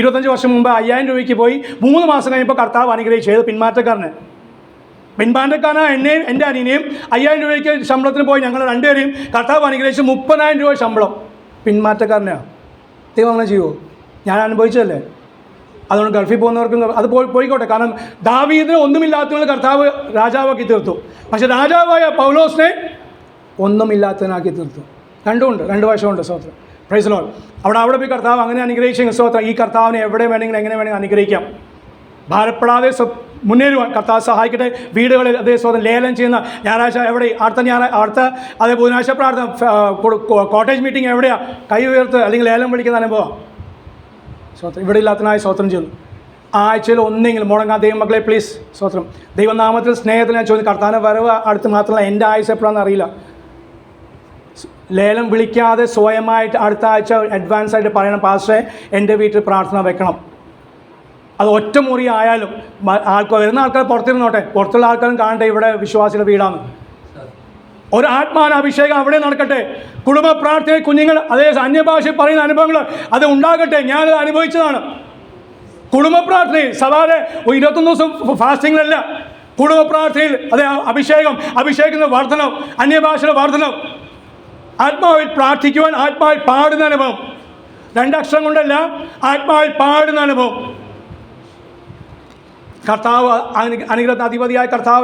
25 വർഷം മുമ്പ് 5000 രൂപയ്ക്ക് പോയി 3 മാസം കഴിഞ്ഞപ്പോൾ കർത്താവ് അനുഗ്രഹിച്ചു. ഏത് പിന്മാറ്റക്കാരനാ എന്നെയും എൻ്റെ അനിയനെയും 5000 രൂപയ്ക്ക് ശമ്പളത്തിന് പോയി ഞങ്ങൾ 2 പേരെയും കർത്താവ് അനുഗ്രഹിച്ച് 30,000 രൂപ ശമ്പളം. പിന്മാറ്റക്കാരനെയാണ് ദൈവം അങ്ങനെ ചെയ്യുമോ? ഞാൻ അനുഭവിച്ചതല്ലേ. അതുകൊണ്ട് ഗൾഫിൽ പോകുന്നവർക്കും അത് പോയിക്കോട്ടെ. കാരണം ദാവീദിന് ഒന്നുമില്ലാത്തവന് കർത്താവ് രാജാവാക്കി തീർത്തു. പക്ഷെ രാജാവായ പൗലോസിനെ ഒന്നുമില്ലാത്തവനാക്കി തീർത്തു. രണ്ടുമുണ്ട്, 2 വശമുണ്ട്. സ്തോത്രം പ്രൈസ് ദി ലോർഡ്. അവിടെ പോയി കർത്താവ് അങ്ങനെ അനുഗ്രഹിച്ചെങ്കിൽ സ്തോത്രം ഈ കർത്താവിനെ എവിടെ വേണമെങ്കിലും എങ്ങനെ വേണമെങ്കിൽ അനുഗ്രഹിക്കാം. ഭാരപ്പെടാതെ മുന്നേറുവാൻ കർത്താവ് സഹായിക്കട്ടെ. വീടുകളിൽ അതേ സ്വന്തം ലേലം ചെയ്യുന്ന ഞായറാഴ്ച എവിടെ അടുത്ത അതേ ബുധനാഴ്ച പ്രാർത്ഥന കോട്ടേജ് മീറ്റിംഗ് എവിടെയാണ് കൈ ഉയർത്ത് അല്ലെങ്കിൽ ലേലം വിളിക്കുന്ന അനുഭവം സ്വത്രം ഇവിടെ ഇല്ലാത്തതിനായി സ്വത്രം ചെയ്യുന്നു. ആഴ്ചയിൽ ഒന്നെങ്കിലും മുടങ്ങാൻ ദൈവമക്കളെ പ്ലീസ് സ്വത്രം ദൈവനാമത്തിൽ സ്നേഹത്തിൽ ഞാൻ ചോദിച്ചു. കർത്താവിൻ്റെ വരവ് അടുത്ത് മാത്രമല്ല എൻ്റെ ആയുസ് എപ്പോഴാണെന്ന് അറിയില്ല. ലേലം വിളിക്കാതെ സ്വയമായിട്ട് അടുത്ത ആഴ്ച അഡ്വാൻസ് ആയിട്ട് പറയണം പാസ്റ്ററെ എൻ്റെ വീട്ടിൽ പ്രാർത്ഥന വെക്കണം. അത് ഒറ്റ മുറി ആയാലും വരുന്ന ആൾക്കാർ പുറത്തിരുന്നോട്ടെ, പുറത്തുള്ള ആൾക്കാരും കാണട്ടെ ഇവിടെ വിശ്വാസിയുടെ വീടാണ്. ഒരു ആത്മാന അഭിഷേകം അവിടെ നടക്കട്ടെ. കുടുംബ പ്രാർത്ഥന, കുഞ്ഞുങ്ങൾ അതേ അന്യഭാഷ പറയുന്ന അനുഭവങ്ങൾ അത് ഉണ്ടാകട്ടെ. ഞാനത് അനുഭവിച്ചതാണ്. കുടുംബ പ്രാർത്ഥനയിൽ സവാരെ 21 ദിവസം ഫാസ്റ്റിങ്ങിലല്ല, കുടുംബ പ്രാർത്ഥനയിൽ അതേ അഭിഷേകത്തിൻ്റെ വർധനം, അന്യഭാഷയുടെ വർധനം, ആത്മാവിൽ പ്രാർത്ഥിക്കുവാൻ ആത്മാവിൽ പാടുന്ന അനുഭവം. 2 അക്ഷരം കൊണ്ടല്ല, ആത്മാവിൽ പാടുന്ന അനുഭവം. കർത്താവ് അനുഗ്രഹത്തിന് അധിപതിയായ കർത്താവ്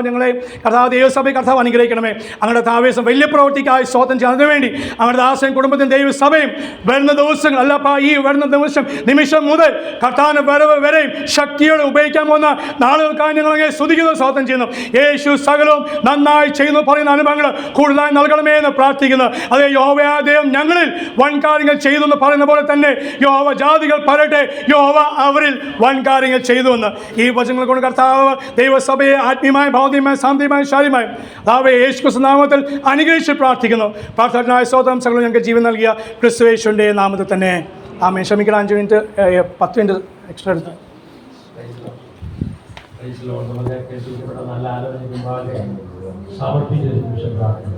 ദൈവസഭയെ കർത്താവ് അനുഗ്രഹിക്കണമേ. അങ്ങയുടെ താവേശം വലിയ പ്രവൃത്തിക്കായി സ്തോത്രം ചെയ്യുന്നതിന് വേണ്ടി അങ്ങയുടെ ദാസയും കുടുംബത്തിനും ദൈവസഭയും വരുന്ന ദിവസങ്ങൾ അല്ലപ്പാ ഈ വരുന്ന നിമിഷം മുതൽ കർത്താവിൻ്റെ വരവ് വരെയും ശക്തിയോടെ ഉപയോഗിക്കാൻ പോകുന്ന നാളുകൾക്കായി ഞങ്ങൾ അങ്ങനെ സ്തുതിക്കുന്നു, സ്തോത്രം ചെയ്യുന്നു. യേശു സകലവും നന്നായി ചെയ്യുന്നു പറയുന്ന അനുഭവങ്ങൾ കൂടുതലായി നൽകണമേ എന്ന് പ്രാർത്ഥിക്കുന്നു. അതേ യഹോവയായ ദൈവം ഞങ്ങളിൽ വൻകാര്യങ്ങൾ ചെയ്തു എന്ന് പറയുന്ന പോലെ തന്നെ യഹോവ ജാതികൾ പറയട്ടെ യഹോവ അവരിൽ വൻകാര്യങ്ങൾ ചെയ്തുവെന്ന്. ഈ വചനങ്ങൾ കൊണ്ട് കർത്താവ് ദൈവസഭയെ ആത്മീയമായി ഭൗതികമായി സാമ്പത്തികമായി ശാരീരമായും കർത്താവേ യേശു ക്രിസ്തു നാമത്തിൽ അനുഗ്രഹിച്ച് പ്രാർത്ഥിക്കുന്നു. പ്രാർത്ഥനായ സ്തോത്രം സകലം ഞങ്ങൾക്ക് ജീവൻ നൽകിയ ക്രിസ്തു യേശുവിൻ്റെ നാമത്തിൽ തന്നെ ആമേൻ. ക്ഷമിക്കണം 5 മിനിറ്റ് 10 മിനിറ്റ് എക്സ്ട്രാ എടുത്ത് നല്ല ആലോചന സമർപ്പിച്ച നിമിഷം പ്രാർത്ഥന.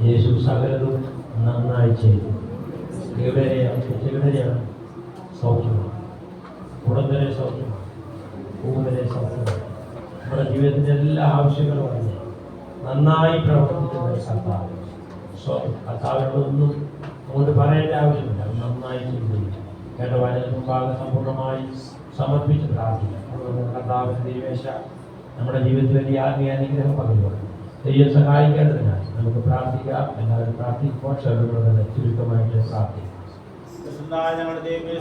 യേശു സകലതും നന്നായി ചെയ്തു. എവിടെയാണ് സൗഖ്യമാണ്, ഉടന്തരെ സൗഖ്യമാണ്, ഭൂമിയിലെ സൗഖ്യമാണ്. നമ്മുടെ ജീവിതത്തിൻ്റെ എല്ലാ ആവശ്യങ്ങളും അറിഞ്ഞ് നന്നായി പ്രവർത്തിക്കുന്ന കർത്താവ്. കർത്താവിനോടൊന്നും അതുകൊണ്ട് പറയേണ്ട ആവശ്യമില്ല, അത് നന്നായി ചെയ്തു. കേട്ട വചന മുമ്പാകെ സമ്പൂർണ്ണമായി സമർപ്പിച്ച് പ്രാർത്ഥിക്കാം. അതുകൊണ്ട് കർത്താവിൻ്റെ ദൈവേശ നമ്മുടെ ജീവിതത്തിൽ വലിയ ആത്മീയ അനുഗ്രഹം പകരുക. ദൈവം സഹായിക്കേണ്ടതിനായി നമുക്ക് പ്രാർത്ഥിക്കാം. എല്ലാവരും പ്രാർത്ഥിക്കുമ്പോൾ ചെറുതുകൊണ്ട് ചുരുക്കമായിട്ട് പ്രാർത്ഥിക്കാം. ഞങ്ങളുടെ ദൈവമേ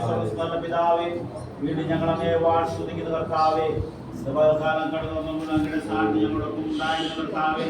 പിതാവേ, വീണ്ടും ഞങ്ങളങ്ങേ വാഴ്ത്തുന്ന കർത്താവേ, കാലം കടന്നു അങ്ങയുടെ സാന്നിധ്യം ഞങ്ങളോടൊപ്പം ഉണ്ടായിരുന്ന കർത്താവേ,